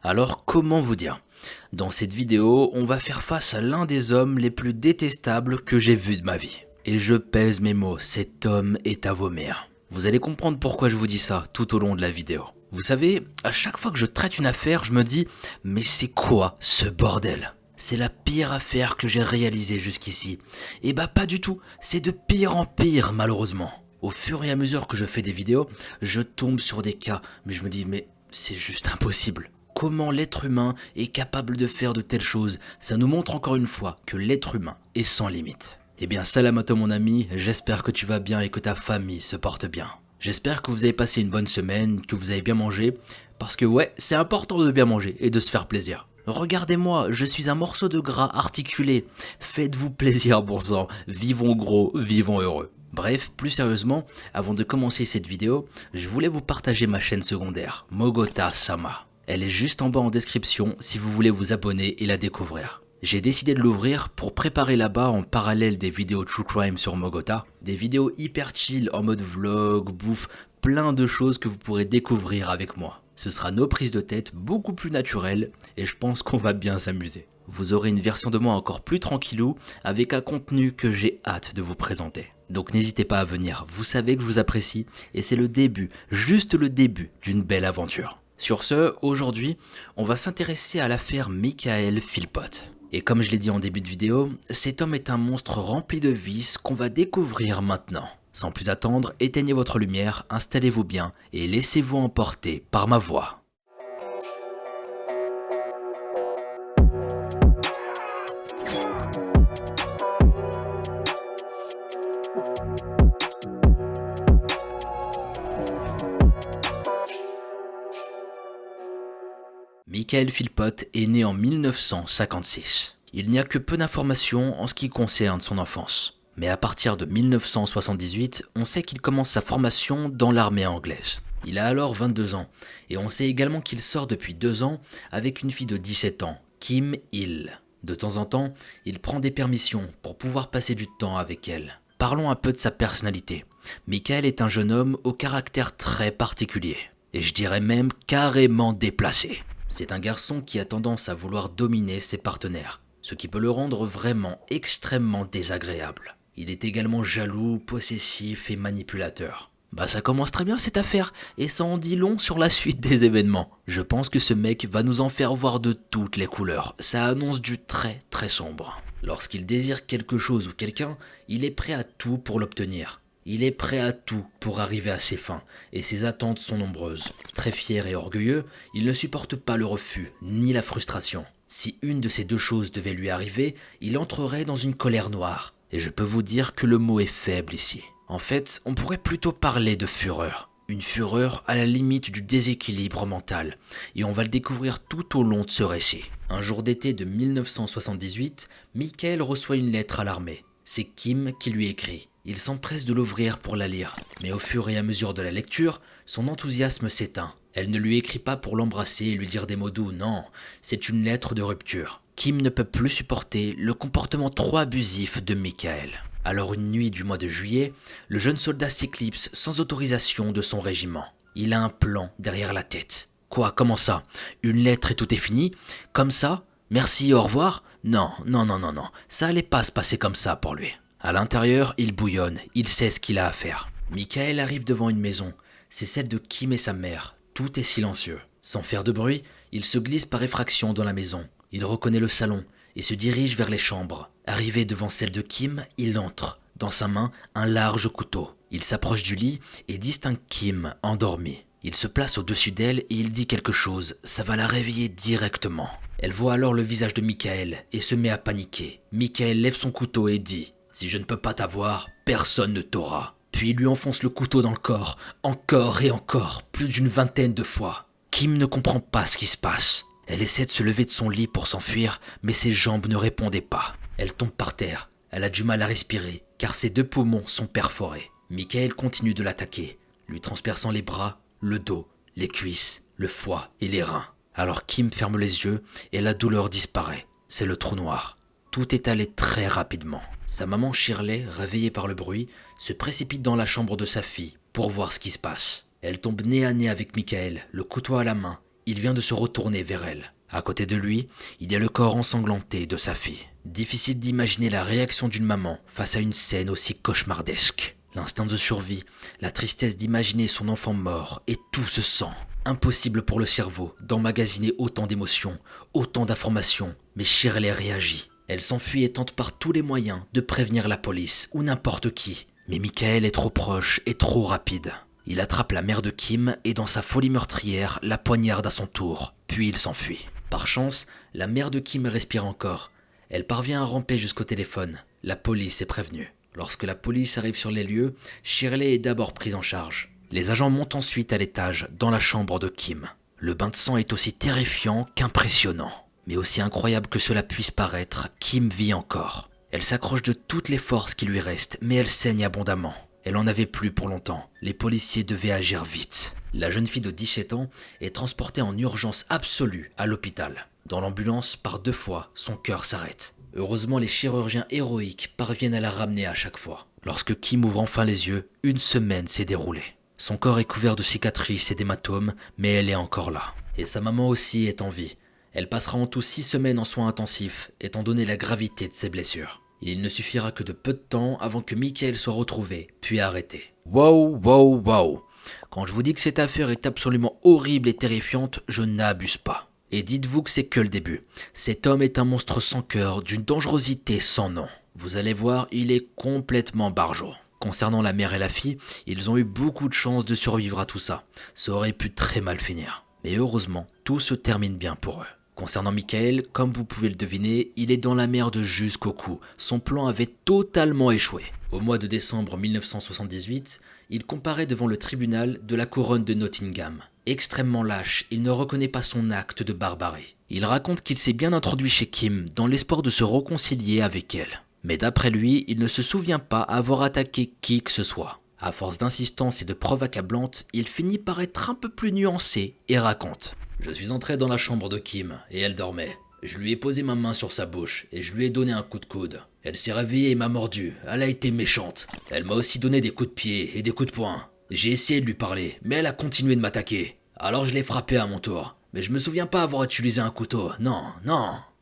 Alors comment vous dire? Dans cette vidéo, on va faire face à l'un des hommes les plus détestables que j'ai vu de ma vie. Et je pèse mes mots, cet homme est à vomir. Vous allez comprendre pourquoi je vous dis ça tout au long de la vidéo. Vous savez, à chaque fois que je traite une affaire, je me dis « Mais c'est quoi ce bordel ?» C'est la pire affaire que j'ai réalisée jusqu'ici. Et bah pas du tout, c'est de pire en pire malheureusement. Au fur et à mesure que je fais des vidéos, je tombe sur des cas, mais je me dis « Mais c'est juste impossible ». Comment l'être humain est capable de faire de telles choses? Ça nous montre encore une fois que l'être humain est sans limite. Eh bien salam à toi mon ami, j'espère que tu vas bien et que ta famille se porte bien. J'espère que vous avez passé une bonne semaine, que vous avez bien mangé, parce que ouais, c'est important de bien manger et de se faire plaisir. Regardez-moi, je suis un morceau de gras articulé. Faites-vous plaisir bon sang, vivons gros, vivons heureux. Bref, plus sérieusement, avant de commencer cette vidéo, je voulais vous partager ma chaîne secondaire, Mogota Sama. Elle est juste en bas en description si vous voulez vous abonner et la découvrir. J'ai décidé de l'ouvrir pour préparer là-bas en parallèle des vidéos True Crime sur Mogota, des vidéos hyper chill en mode vlog, bouffe, plein de choses que vous pourrez découvrir avec moi. Ce sera nos prises de tête beaucoup plus naturelles et je pense qu'on va bien s'amuser. Vous aurez une version de moi encore plus tranquillou avec un contenu que j'ai hâte de vous présenter. Donc n'hésitez pas à venir, vous savez que je vous apprécie et c'est le début, juste le début d'une belle aventure. Sur ce, aujourd'hui, on va s'intéresser à l'affaire Michael Philpott. Et comme je l'ai dit en début de vidéo, cet homme est un monstre rempli de vices qu'on va découvrir maintenant. Sans plus attendre, éteignez votre lumière, installez-vous bien et laissez-vous emporter par ma voix. Michael Philpott est né en 1956. Il n'y a que peu d'informations en ce qui concerne son enfance. Mais à partir de 1978, on sait qu'il commence sa formation dans l'armée anglaise. Il a alors 22 ans, et on sait également qu'il sort depuis 2 ans avec une fille de 17 ans, Kim Hill. De temps en temps, il prend des permissions pour pouvoir passer du temps avec elle. Parlons un peu de sa personnalité. Michael est un jeune homme au caractère très particulier, et je dirais même carrément déplacé. C'est un garçon qui a tendance à vouloir dominer ses partenaires, ce qui peut le rendre vraiment extrêmement désagréable. Il est également jaloux, possessif et manipulateur. Bah ça commence très bien cette affaire, et ça en dit long sur la suite des événements. Je pense que ce mec va nous en faire voir de toutes les couleurs, ça annonce du très très sombre. Lorsqu'il désire quelque chose ou quelqu'un, il est prêt à tout pour l'obtenir. Il est prêt à tout pour arriver à ses fins, et ses attentes sont nombreuses. Très fier et orgueilleux, il ne supporte pas le refus, ni la frustration. Si une de ces deux choses devait lui arriver, il entrerait dans une colère noire. Et je peux vous dire que le mot est faible ici. En fait, on pourrait plutôt parler de fureur. Une fureur à la limite du déséquilibre mental. Et on va le découvrir tout au long de ce récit. Un jour d'été de 1978, Michael reçoit une lettre à l'armée. C'est Kim qui lui écrit. Il s'empresse de l'ouvrir pour la lire, mais au fur et à mesure de la lecture, son enthousiasme s'éteint. Elle ne lui écrit pas pour l'embrasser et lui dire des mots doux, non, c'est une lettre de rupture. Kim ne peut plus supporter le comportement trop abusif de Michael. Alors une nuit du mois de juillet, le jeune soldat s'éclipse sans autorisation de son régiment. Il a un plan derrière la tête. Quoi, comment ça? Une lettre et tout est fini? Comme ça? Merci, au revoir? Non, ça allait pas se passer comme ça pour lui. À l'intérieur, il bouillonne, il sait ce qu'il a à faire. Michael arrive devant une maison, c'est celle de Kim et sa mère. Tout est silencieux. Sans faire de bruit, il se glisse par effraction dans la maison. Il reconnaît le salon et se dirige vers les chambres. Arrivé devant celle de Kim, il entre. Dans sa main, un large couteau. Il s'approche du lit et distingue Kim endormie. Il se place au-dessus d'elle et il dit quelque chose, ça va la réveiller directement. Elle voit alors le visage de Michael et se met à paniquer. Michael lève son couteau et dit « Si je ne peux pas t'avoir, personne ne t'aura ». Puis il lui enfonce le couteau dans le corps, encore et encore, plus d'une vingtaine de fois. Kim ne comprend pas ce qui se passe. Elle essaie de se lever de son lit pour s'enfuir, mais ses jambes ne répondaient pas. Elle tombe par terre. Elle a du mal à respirer, car ses 2 poumons sont perforés. Michael continue de l'attaquer, lui transperçant les bras, le dos, les cuisses, le foie et les reins. Alors Kim ferme les yeux et la douleur disparaît. C'est le trou noir. Tout est allé très rapidement. Sa maman Shirley, réveillée par le bruit, se précipite dans la chambre de sa fille pour voir ce qui se passe. Elle tombe nez à nez avec Michael, le couteau à la main, il vient de se retourner vers elle. À côté de lui, il y a le corps ensanglanté de sa fille. Difficile d'imaginer la réaction d'une maman face à une scène aussi cauchemardesque. L'instinct de survie, la tristesse d'imaginer son enfant mort et tout ce sang. Impossible pour le cerveau d'emmagasiner autant d'émotions, autant d'informations, mais Shirley réagit. Elle s'enfuit et tente par tous les moyens de prévenir la police ou n'importe qui. Mais Michael est trop proche et trop rapide. Il attrape la mère de Kim et dans sa folie meurtrière, la poignarde à son tour, puis il s'enfuit. Par chance, la mère de Kim respire encore. Elle parvient à ramper jusqu'au téléphone. La police est prévenue. Lorsque la police arrive sur les lieux, Shirley est d'abord prise en charge. Les agents montent ensuite à l'étage, dans la chambre de Kim. Le bain de sang est aussi terrifiant qu'impressionnant. Mais aussi incroyable que cela puisse paraître, Kim vit encore. Elle s'accroche de toutes les forces qui lui restent, mais elle saigne abondamment. Elle en avait plus pour longtemps. Les policiers devaient agir vite. La jeune fille de 17 ans est transportée en urgence absolue à l'hôpital. Dans l'ambulance, par 2 fois, son cœur s'arrête. Heureusement, les chirurgiens héroïques parviennent à la ramener à chaque fois. Lorsque Kim ouvre enfin les yeux, une semaine s'est déroulée. Son corps est couvert de cicatrices et d'hématomes, mais elle est encore là. Et sa maman aussi est en vie. Elle passera en tout 6 semaines en soins intensifs, étant donné la gravité de ses blessures. Et il ne suffira que de peu de temps avant que Michael soit retrouvé, puis arrêté. Wow. Quand je vous dis que cette affaire est absolument horrible et terrifiante, je n'abuse pas. Et dites-vous que c'est que le début. Cet homme est un monstre sans cœur, d'une dangerosité sans nom. Vous allez voir, il est complètement barjot. Concernant la mère et la fille, ils ont eu beaucoup de chance de survivre à tout ça. Ça aurait pu très mal finir. Mais heureusement, tout se termine bien pour eux. Concernant Michael, comme vous pouvez le deviner, il est dans la merde jusqu'au cou. Son plan avait totalement échoué. Au mois de décembre 1978, il comparaît devant le tribunal de la couronne de Nottingham. Extrêmement lâche, il ne reconnaît pas son acte de barbarie. Il raconte qu'il s'est bien introduit chez Kim dans l'espoir de se réconcilier avec elle. Mais d'après lui, il ne se souvient pas avoir attaqué qui que ce soit. À force d'insistance et de preuves accablantes, il finit par être un peu plus nuancé et raconte. Je suis entré dans la chambre de Kim et elle dormait. Je lui ai posé ma main sur sa bouche et je lui ai donné un coup de coude. Elle s'est réveillée et m'a mordu. Elle a été méchante. Elle m'a aussi donné des coups de pied et des coups de poing. J'ai essayé de lui parler, mais elle a continué de m'attaquer. Alors je l'ai frappée à mon tour. Mais je me souviens pas avoir utilisé un couteau. Non.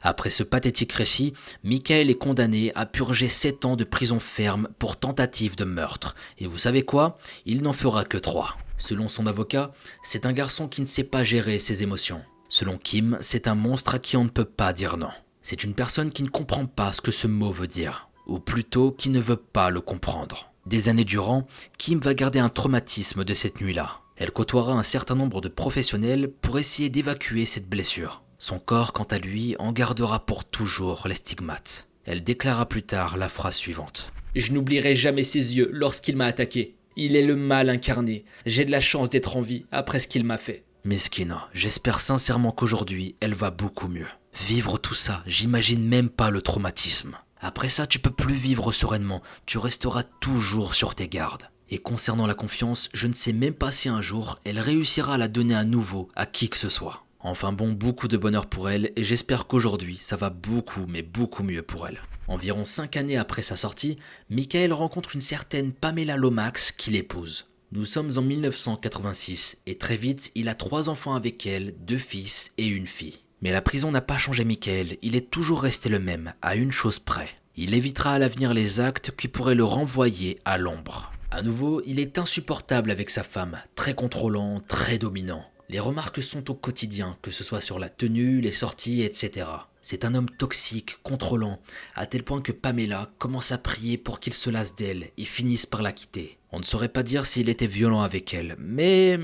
Après ce pathétique récit, Michael est condamné à purger 7 ans de prison ferme pour tentative de meurtre. Et vous savez quoi ? Il n'en fera que 3. Selon son avocat, c'est un garçon qui ne sait pas gérer ses émotions. Selon Kim, c'est un monstre à qui on ne peut pas dire non. C'est une personne qui ne comprend pas ce que ce mot veut dire, ou plutôt qui ne veut pas le comprendre. Des années durant, Kim va garder un traumatisme de cette nuit-là. Elle côtoiera un certain nombre de professionnels pour essayer d'évacuer cette blessure. Son corps, quant à lui, en gardera pour toujours les stigmates. Elle déclara plus tard la phrase suivante. « Je n'oublierai jamais ses yeux lorsqu'il m'a attaqué. Il est le mal incarné. J'ai de la chance d'être en vie après ce qu'il m'a fait. » Mesquina, j'espère sincèrement qu'aujourd'hui, elle va beaucoup mieux. Vivre tout ça, j'imagine même pas le traumatisme. Après ça, tu peux plus vivre sereinement. Tu resteras toujours sur tes gardes. Et concernant la confiance, je ne sais même pas si un jour, elle réussira à la donner à nouveau à qui que ce soit. Enfin bon, beaucoup de bonheur pour elle et j'espère qu'aujourd'hui, ça va beaucoup mais beaucoup mieux pour elle. Environ 5 années après sa sortie, Michael rencontre une certaine Pamela Lomax qui l'épouse. Nous sommes en 1986 et très vite, il a 3 enfants avec elle, 2 fils et une fille. Mais la prison n'a pas changé Michael, il est toujours resté le même, à une chose près. Il évitera à l'avenir les actes qui pourraient le renvoyer à l'ombre. À nouveau, il est insupportable avec sa femme, très contrôlant, très dominant. Les remarques sont au quotidien, que ce soit sur la tenue, les sorties, etc. C'est un homme toxique, contrôlant, à tel point que Pamela commence à prier pour qu'il se lasse d'elle et finisse par la quitter. On ne saurait pas dire s'il était violent avec elle, mais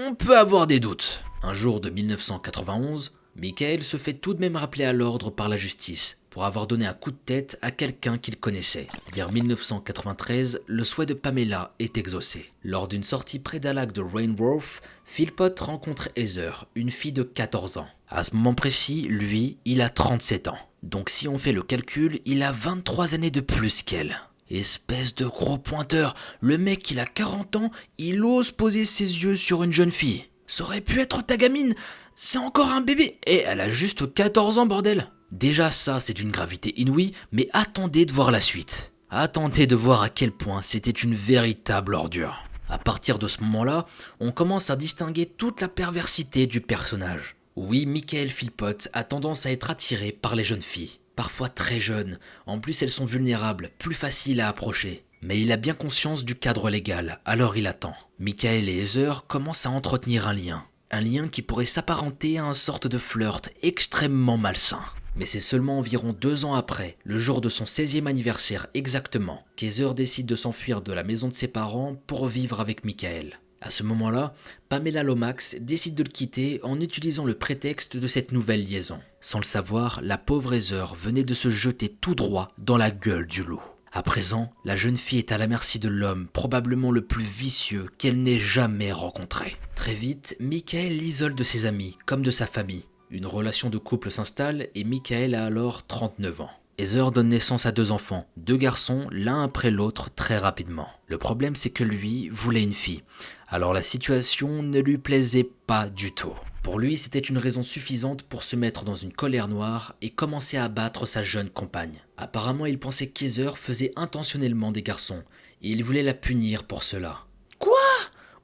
on peut avoir des doutes. Un jour de 1991, Michael se fait tout de même rappeler à l'ordre par la justice pour avoir donné un coup de tête à quelqu'un qu'il connaissait. Vers 1993, le souhait de Pamela est exaucé. Lors d'une sortie près d'un lac de Rainworth, Philpott rencontre Heather, une fille de 14 ans. À ce moment précis, lui, il a 37 ans. Donc si on fait le calcul, il a 23 années de plus qu'elle. Espèce de gros pointeur, le mec il a 40 ans, il ose poser ses yeux sur une jeune fille. Ça aurait pu être ta gamine, c'est encore un bébé. Et elle a juste 14 ans bordel. Déjà ça c'est d'une gravité inouïe, mais attendez de voir la suite. Attendez de voir à quel point c'était une véritable ordure. À partir de ce moment-là, on commence à distinguer toute la perversité du personnage. Oui, Michael Philpott a tendance à être attiré par les jeunes filles, parfois très jeunes, en plus elles sont vulnérables, plus faciles à approcher. Mais il a bien conscience du cadre légal, alors il attend. Michael et Heather commencent à entretenir un lien qui pourrait s'apparenter à une sorte de flirt extrêmement malsain. Mais c'est seulement environ 2 ans après, le jour de son 16e anniversaire exactement, qu'Heather décide de s'enfuir de la maison de ses parents pour vivre avec Michael. À ce moment-là, Pamela Lomax décide de le quitter en utilisant le prétexte de cette nouvelle liaison. Sans le savoir, la pauvre Heather venait de se jeter tout droit dans la gueule du loup. À présent, la jeune fille est à la merci de l'homme probablement le plus vicieux qu'elle n'ait jamais rencontré. Très vite, Michael l'isole de ses amis comme de sa famille. Une relation de couple s'installe et Michael a alors 39 ans. Heather donne naissance à 2 enfants, 2 garçons, l'un après l'autre très rapidement. Le problème c'est que lui voulait une fille, alors la situation ne lui plaisait pas du tout. Pour lui, c'était une raison suffisante pour se mettre dans une colère noire et commencer à abattre sa jeune compagne. Apparemment, il pensait qu'Heather faisait intentionnellement des garçons et il voulait la punir pour cela. Quoi?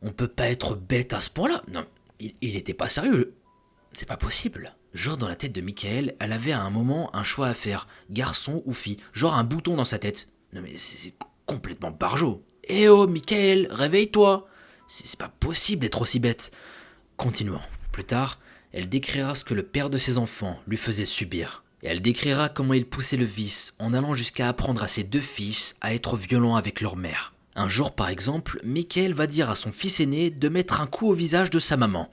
On peut pas être bête à ce point-là? Non, il était pas sérieux. C'est pas possible. Genre dans la tête de Michael, elle avait à un moment un choix à faire, garçon ou fille, genre un bouton dans sa tête. Non mais c'est complètement barjot. Eh oh Michael, réveille-toi. C'est pas possible d'être aussi bête. Continuons. Plus tard, elle décrira ce que le père de ses enfants lui faisait subir. Et elle décrira comment il poussait le vice en allant jusqu'à apprendre à ses 2 fils à être violents avec leur mère. Un jour par exemple, Michael va dire à son fils aîné de mettre un coup au visage de sa maman.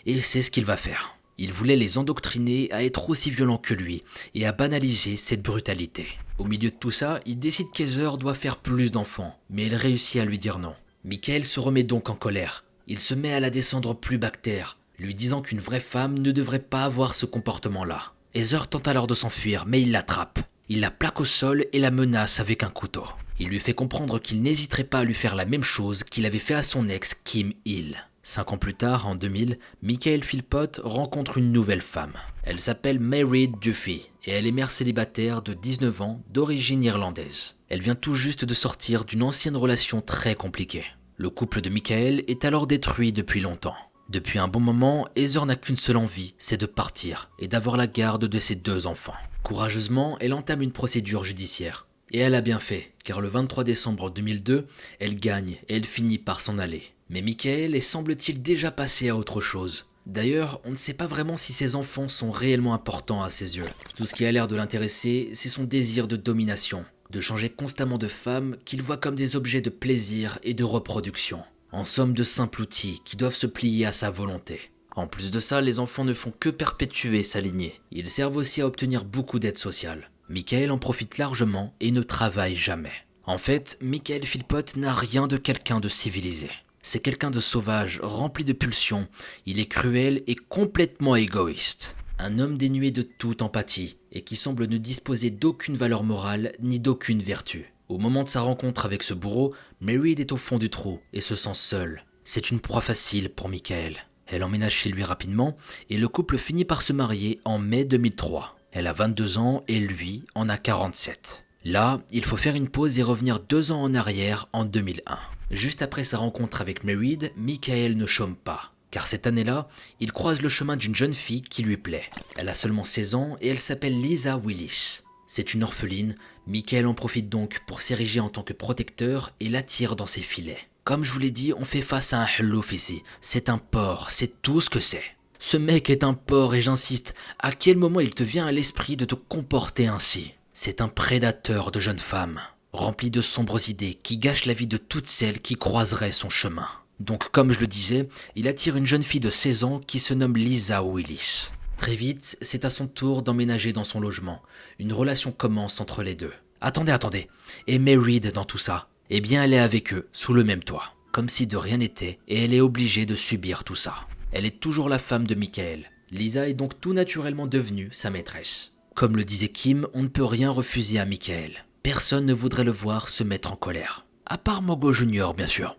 Et c'est ce qu'il va faire. Il voulait les endoctriner à être aussi violents que lui et à banaliser cette brutalité. Au milieu de tout ça, il décide qu'Heather doit faire plus d'enfants, mais elle réussit à lui dire non. Michael se remet donc en colère. Il se met à la descendre plus bactère, lui disant qu'une vraie femme ne devrait pas avoir ce comportement-là. Heather tente alors de s'enfuir, mais il l'attrape. Il la plaque au sol et la menace avec un couteau. Il lui fait comprendre qu'il n'hésiterait pas à lui faire la même chose qu'il avait fait à son ex Kim Hill. 5 ans plus tard, en 2000, Michael Philpott rencontre une nouvelle femme. Elle s'appelle Mary Duffy et elle est mère célibataire de 19 ans d'origine irlandaise. Elle vient tout juste de sortir d'une ancienne relation très compliquée. Le couple de Michael est alors détruit depuis longtemps. Depuis un bon moment, Heather n'a qu'une seule envie, c'est de partir et d'avoir la garde de ses 2 enfants. Courageusement, elle entame une procédure judiciaire. Et elle a bien fait, car le 23 décembre 2002, elle gagne et elle finit par s'en aller. Mais Michael est semble-t-il déjà passé à autre chose. D'ailleurs, on ne sait pas vraiment si ses enfants sont réellement importants à ses yeux. Tout ce qui a l'air de l'intéresser, c'est son désir de domination, de changer constamment de femme qu'il voit comme des objets de plaisir et de reproduction. En somme de simples outils qui doivent se plier à sa volonté. En plus de ça, les enfants ne font que perpétuer sa lignée. Ils servent aussi à obtenir beaucoup d'aide sociale. Michael en profite largement et ne travaille jamais. En fait, Michael Philpott n'a rien de quelqu'un de civilisé. C'est quelqu'un de sauvage, rempli de pulsions. Il est cruel et complètement égoïste. Un homme dénué de toute empathie et qui semble ne disposer d'aucune valeur morale ni d'aucune vertu. Au moment de sa rencontre avec ce bourreau, Mary est au fond du trou et se sent seule. C'est une proie facile pour Michael. Elle emménage chez lui rapidement et le couple finit par se marier en mai 2003. Elle a 22 ans et lui en a 47. Là, il faut faire une pause et revenir 2 ans en arrière en 2001. Juste après sa rencontre avec Merid, Michael ne chôme pas. Car cette année-là, il croise le chemin d'une jeune fille qui lui plaît. Elle a seulement 16 ans et elle s'appelle Lisa Willis. C'est une orpheline, Michael en profite donc pour s'ériger en tant que protecteur et l'attire dans ses filets. Comme je vous l'ai dit, on fait face à un hlouf ici. C'est un porc, c'est tout ce que c'est. Ce mec est un porc et j'insiste, à quel moment il te vient à l'esprit de te comporter ainsi? C'est un prédateur de jeunes femmes, rempli de sombres idées qui gâchent la vie de toutes celles qui croiseraient son chemin. Donc comme je le disais, il attire une jeune fille de 16 ans qui se nomme Lisa Willis. Très vite, c'est à son tour d'emménager dans son logement. Une relation commence entre les deux. Attendez. Et Merid dans tout ça? Eh bien elle est avec eux, sous le même toit. Comme si de rien n'était, et elle est obligée de subir tout ça. Elle est toujours la femme de Michael. Lisa est donc tout naturellement devenue sa maîtresse. Comme le disait Kim, on ne peut rien refuser à Michael. Personne ne voudrait le voir se mettre en colère. À part Mogo Junior, bien sûr.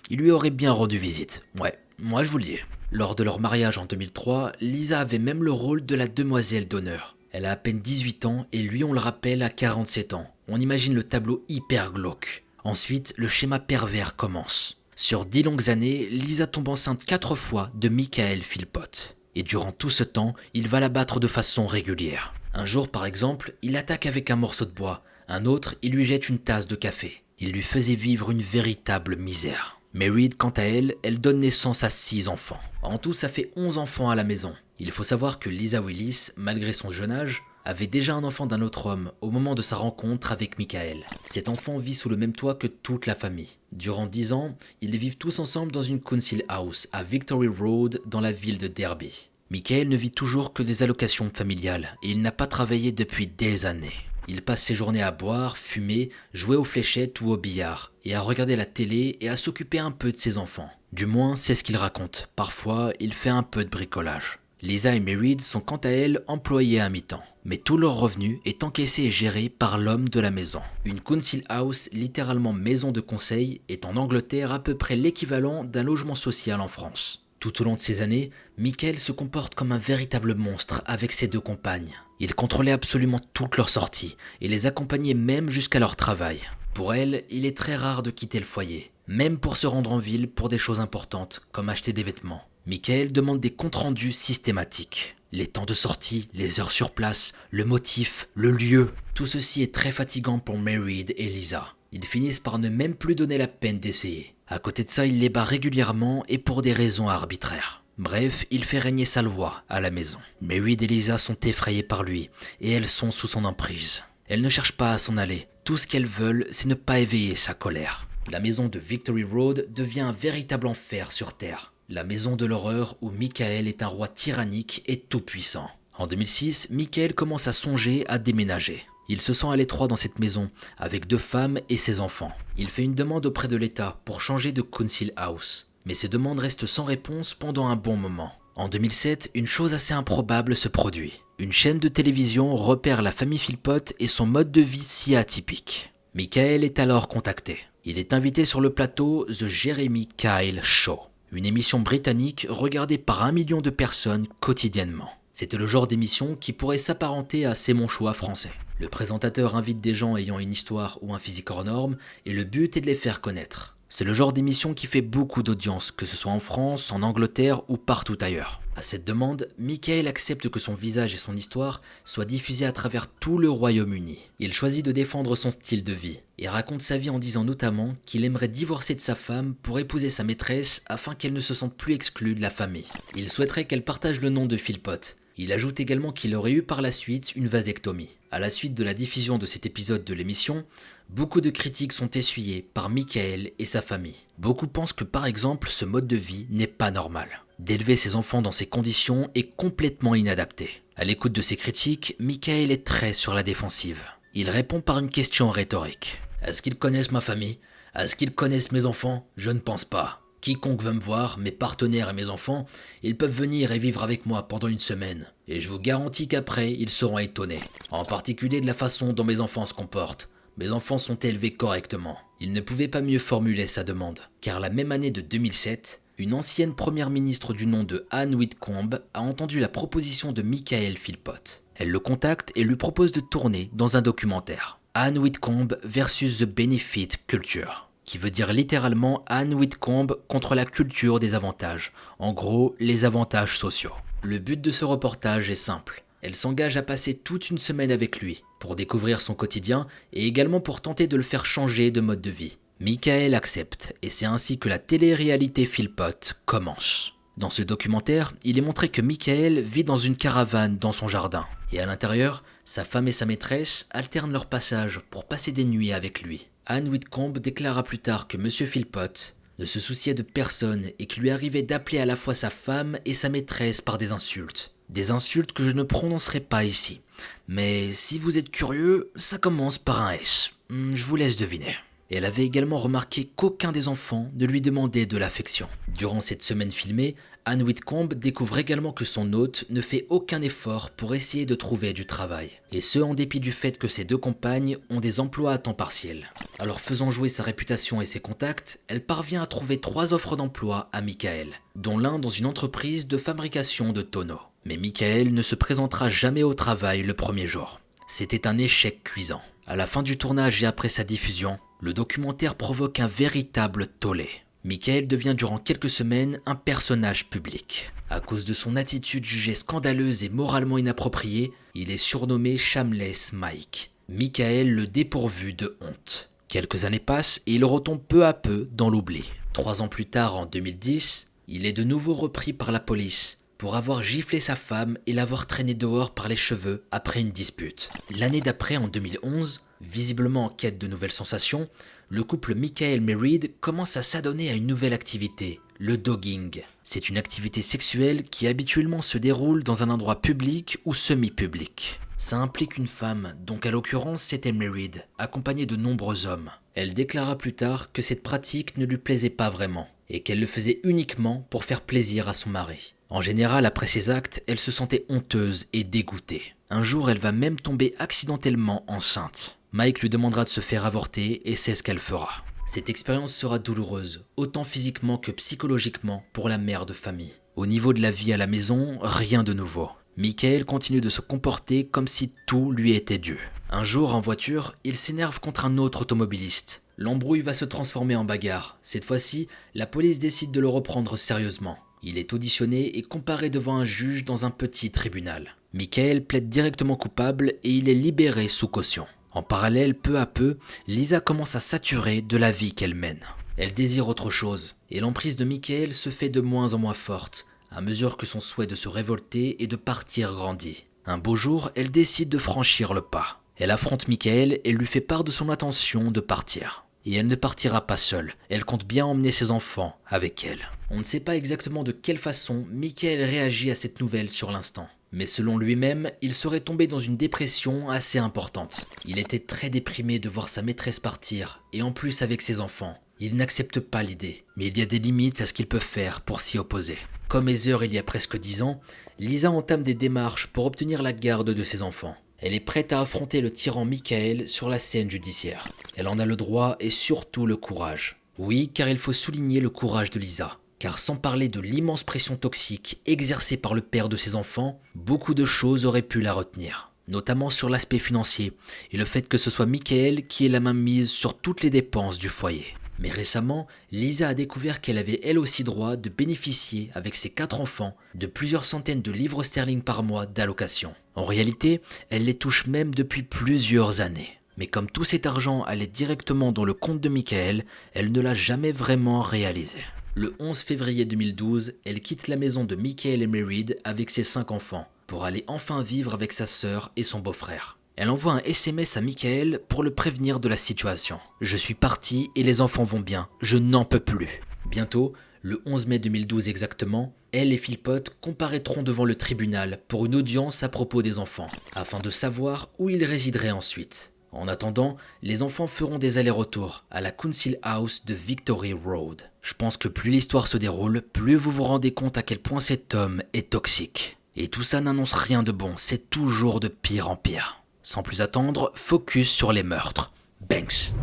Il lui aurait bien rendu visite. Ouais, moi je vous le dis. Lors de leur mariage en 2003, Lisa avait même le rôle de la demoiselle d'honneur. Elle a à peine 18 ans et lui on le rappelle à 47 ans. On imagine le tableau hyper glauque. Ensuite, le schéma pervers commence. Sur 10 longues années, Lisa tombe enceinte 4 fois de Michael Philpott. Et durant tout ce temps, il va la battre de façon régulière. Un jour par exemple, il l'attaque avec un morceau de bois. Un autre, il lui jette une tasse de café. Il lui faisait vivre une véritable misère. Mairead, quant à elle, elle donne naissance à 6 enfants. En tout, ça fait 11 enfants à la maison. Il faut savoir que Lisa Willis, malgré son jeune âge, avait déjà un enfant d'un autre homme au moment de sa rencontre avec Michael. Cet enfant vit sous le même toit que toute la famille. Durant 10 ans, ils vivent tous ensemble dans une council house à Victory Road dans la ville de Derby. Michael ne vit toujours que des allocations familiales et il n'a pas travaillé depuis des années. Il passe ses journées à boire, fumer, jouer aux fléchettes ou au billard, et à regarder la télé et à s'occuper un peu de ses enfants. Du moins, c'est ce qu'il raconte. Parfois, il fait un peu de bricolage. Lisa et Mairead sont quant à elles employées à mi-temps, mais tout leur revenu est encaissé et géré par l'homme de la maison. Une council house, littéralement maison de conseil, est en Angleterre à peu près l'équivalent d'un logement social en France. Tout au long de ces années, Michael se comporte comme un véritable monstre avec ses 2 compagnes. Il contrôlait absolument toutes leurs sorties et les accompagnait même jusqu'à leur travail. Pour elle, il est très rare de quitter le foyer, même pour se rendre en ville pour des choses importantes comme acheter des vêtements. Michael demande des comptes rendus systématiques. Les temps de sortie, les heures sur place, le motif, le lieu, tout ceci est très fatigant pour Mairead et Lisa. Ils finissent par ne même plus donner la peine d'essayer. À côté de ça, il les bat régulièrement et pour des raisons arbitraires. Bref, il fait régner sa loi à la maison. Mairead et Lisa sont effrayées par lui et elles sont sous son emprise. Elles ne cherchent pas à s'en aller. Tout ce qu'elles veulent, c'est ne pas éveiller sa colère. La maison de Victory Road devient un véritable enfer sur Terre. La maison de l'horreur où Michael est un roi tyrannique et tout-puissant. En 2006, Michael commence à songer à déménager. Il se sent à l'étroit dans cette maison, avec 2 femmes et ses enfants. Il fait une demande auprès de l'État pour changer de council house. Mais ces demandes restent sans réponse pendant un bon moment. En 2007, une chose assez improbable se produit. Une chaîne de télévision repère la famille Philpott et son mode de vie si atypique. Michael est alors contacté. Il est invité sur le plateau The Jeremy Kyle Show, une émission britannique regardée par 1 million de personnes quotidiennement. C'était le genre d'émission qui pourrait s'apparenter à C'est mon choix français. Le présentateur invite des gens ayant une histoire ou un physique hors norme et le but est de les faire connaître. C'est le genre d'émission qui fait beaucoup d'audience, que ce soit en France, en Angleterre ou partout ailleurs. À cette demande, Michael accepte que son visage et son histoire soient diffusés à travers tout le Royaume-Uni. Il choisit de défendre son style de vie et raconte sa vie en disant notamment qu'il aimerait divorcer de sa femme pour épouser sa maîtresse afin qu'elle ne se sente plus exclue de la famille. Il souhaiterait qu'elle partage le nom de Philpott. Il ajoute également qu'il aurait eu par la suite une vasectomie. À la suite de la diffusion de cet épisode de l'émission, beaucoup de critiques sont essuyées par Michael et sa famille. Beaucoup pensent que par exemple ce mode de vie n'est pas normal. D'élever ses enfants dans ces conditions est complètement inadapté. À l'écoute de ces critiques, Michael est très sur la défensive. Il répond par une question rhétorique. Est-ce qu'ils connaissent ma famille? Est-ce qu'ils connaissent mes enfants? Je ne pense pas. Quiconque veut me voir, mes partenaires et mes enfants, ils peuvent venir et vivre avec moi pendant une semaine. Et je vous garantis qu'après, ils seront étonnés. En particulier de la façon dont mes enfants se comportent. Mes enfants sont élevés correctement. Il ne pouvait pas mieux formuler sa demande. Car la même année de 2007, une ancienne première ministre du nom de Anne Whitcomb a entendu la proposition de Michael Philpott. Elle le contacte et lui propose de tourner dans un documentaire. Anne Whitcomb versus the Benefit Culture, qui veut dire littéralement Anne Whitcomb contre la culture des avantages, en gros les avantages sociaux. Le but de ce reportage est simple, elle s'engage à passer toute une semaine avec lui, pour découvrir son quotidien et également pour tenter de le faire changer de mode de vie. Michael accepte, et c'est ainsi que la télé-réalité Philpott commence. Dans ce documentaire, il est montré que Michael vit dans une caravane dans son jardin, et à l'intérieur, sa femme et sa maîtresse alternent leur passage pour passer des nuits avec lui. Anne Whitcomb déclara plus tard que M. Philpott ne se souciait de personne et qu'il lui arrivait d'appeler à la fois sa femme et sa maîtresse par des insultes. Des insultes que je ne prononcerai pas ici. Mais si vous êtes curieux, ça commence par un S. Je vous laisse deviner. Elle avait également remarqué qu'aucun des enfants ne lui demandait de l'affection. Durant cette semaine filmée, Anne Whitcomb découvre également que son hôte ne fait aucun effort pour essayer de trouver du travail. Et ce en dépit du fait que ses 2 compagnes ont des emplois à temps partiel. Alors faisant jouer sa réputation et ses contacts, elle parvient à trouver 3 offres d'emploi à Michael, dont l'un dans une entreprise de fabrication de tonneaux. Mais Michael ne se présentera jamais au travail le premier jour. C'était un échec cuisant. À la fin du tournage et après sa diffusion, le documentaire provoque un véritable tollé. Michael devient durant quelques semaines un personnage public. À cause de son attitude jugée scandaleuse et moralement inappropriée, il est surnommé Shameless Mike. Michael le dépourvu de honte. Quelques années passent et il retombe peu à peu dans l'oubli. 3 ans plus tard, en 2010, il est de nouveau repris par la police pour avoir giflé sa femme et l'avoir traîné dehors par les cheveux après une dispute. L'année d'après, en 2011, visiblement en quête de nouvelles sensations, le couple Michael Merid commence à s'adonner à une nouvelle activité, le dogging. C'est une activité sexuelle qui habituellement se déroule dans un endroit public ou semi-public. Ça implique une femme, donc à l'occurrence c'était Merid, accompagnée de nombreux hommes. Elle déclara plus tard que cette pratique ne lui plaisait pas vraiment, et qu'elle le faisait uniquement pour faire plaisir à son mari. En général, après ces actes, elle se sentait honteuse et dégoûtée. Un jour, elle va même tomber accidentellement enceinte. Mike lui demandera de se faire avorter et c'est ce qu'elle fera. Cette expérience sera douloureuse, autant physiquement que psychologiquement pour la mère de famille. Au niveau de la vie à la maison, rien de nouveau. Michael continue de se comporter comme si tout lui était dû. Un jour, en voiture, il s'énerve contre un autre automobiliste. L'embrouille va se transformer en bagarre. Cette fois-ci, la police décide de le reprendre sérieusement. Il est auditionné et comparé devant un juge dans un petit tribunal. Michael plaide directement coupable et il est libéré sous caution. En parallèle, peu à peu, Lisa commence à saturer de la vie qu'elle mène. Elle désire autre chose, et l'emprise de Michael se fait de moins en moins forte, à mesure que son souhait de se révolter et de partir grandit. Un beau jour, elle décide de franchir le pas. Elle affronte Michael et lui fait part de son intention de partir. Et elle ne partira pas seule, elle compte bien emmener ses enfants avec elle. On ne sait pas exactement de quelle façon Michael réagit à cette nouvelle sur l'instant. Mais selon lui-même, il serait tombé dans une dépression assez importante. Il était très déprimé de voir sa maîtresse partir, et en plus avec ses enfants. Il n'accepte pas l'idée, mais il y a des limites à ce qu'il peut faire pour s'y opposer. Comme Heather il y a presque 10 ans, Lisa entame des démarches pour obtenir la garde de ses enfants. Elle est prête à affronter le tyran Michael sur la scène judiciaire. Elle en a le droit et surtout le courage. Oui, car il faut souligner le courage de Lisa. Car sans parler de l'immense pression toxique exercée par le père de ses enfants, beaucoup de choses auraient pu la retenir. Notamment sur l'aspect financier et le fait que ce soit Michael qui ait la main mise sur toutes les dépenses du foyer. Mais récemment, Lisa a découvert qu'elle avait elle aussi droit de bénéficier, avec ses 4 enfants, de plusieurs centaines de livres sterling par mois d'allocation. En réalité, elle les touche même depuis plusieurs années. Mais comme tout cet argent allait directement dans le compte de Michael, elle ne l'a jamais vraiment réalisé. Le 11 février 2012, elle quitte la maison de Michael et Merid avec ses 5 enfants, pour aller enfin vivre avec sa sœur et son beau-frère. Elle envoie un SMS à Michael pour le prévenir de la situation. « Je suis partie et les enfants vont bien, je n'en peux plus ». Bientôt, le 11 mai 2012 exactement, elle et Philpott comparaîtront devant le tribunal pour une audience à propos des enfants, afin de savoir où ils résideraient ensuite. En attendant, les enfants feront des allers-retours à la Council House de Victory Road. Je pense que plus l'histoire se déroule, plus vous vous rendez compte à quel point cet homme est toxique. Et tout ça n'annonce rien de bon, c'est toujours de pire en pire. Sans plus attendre, focus sur les meurtres. Banks.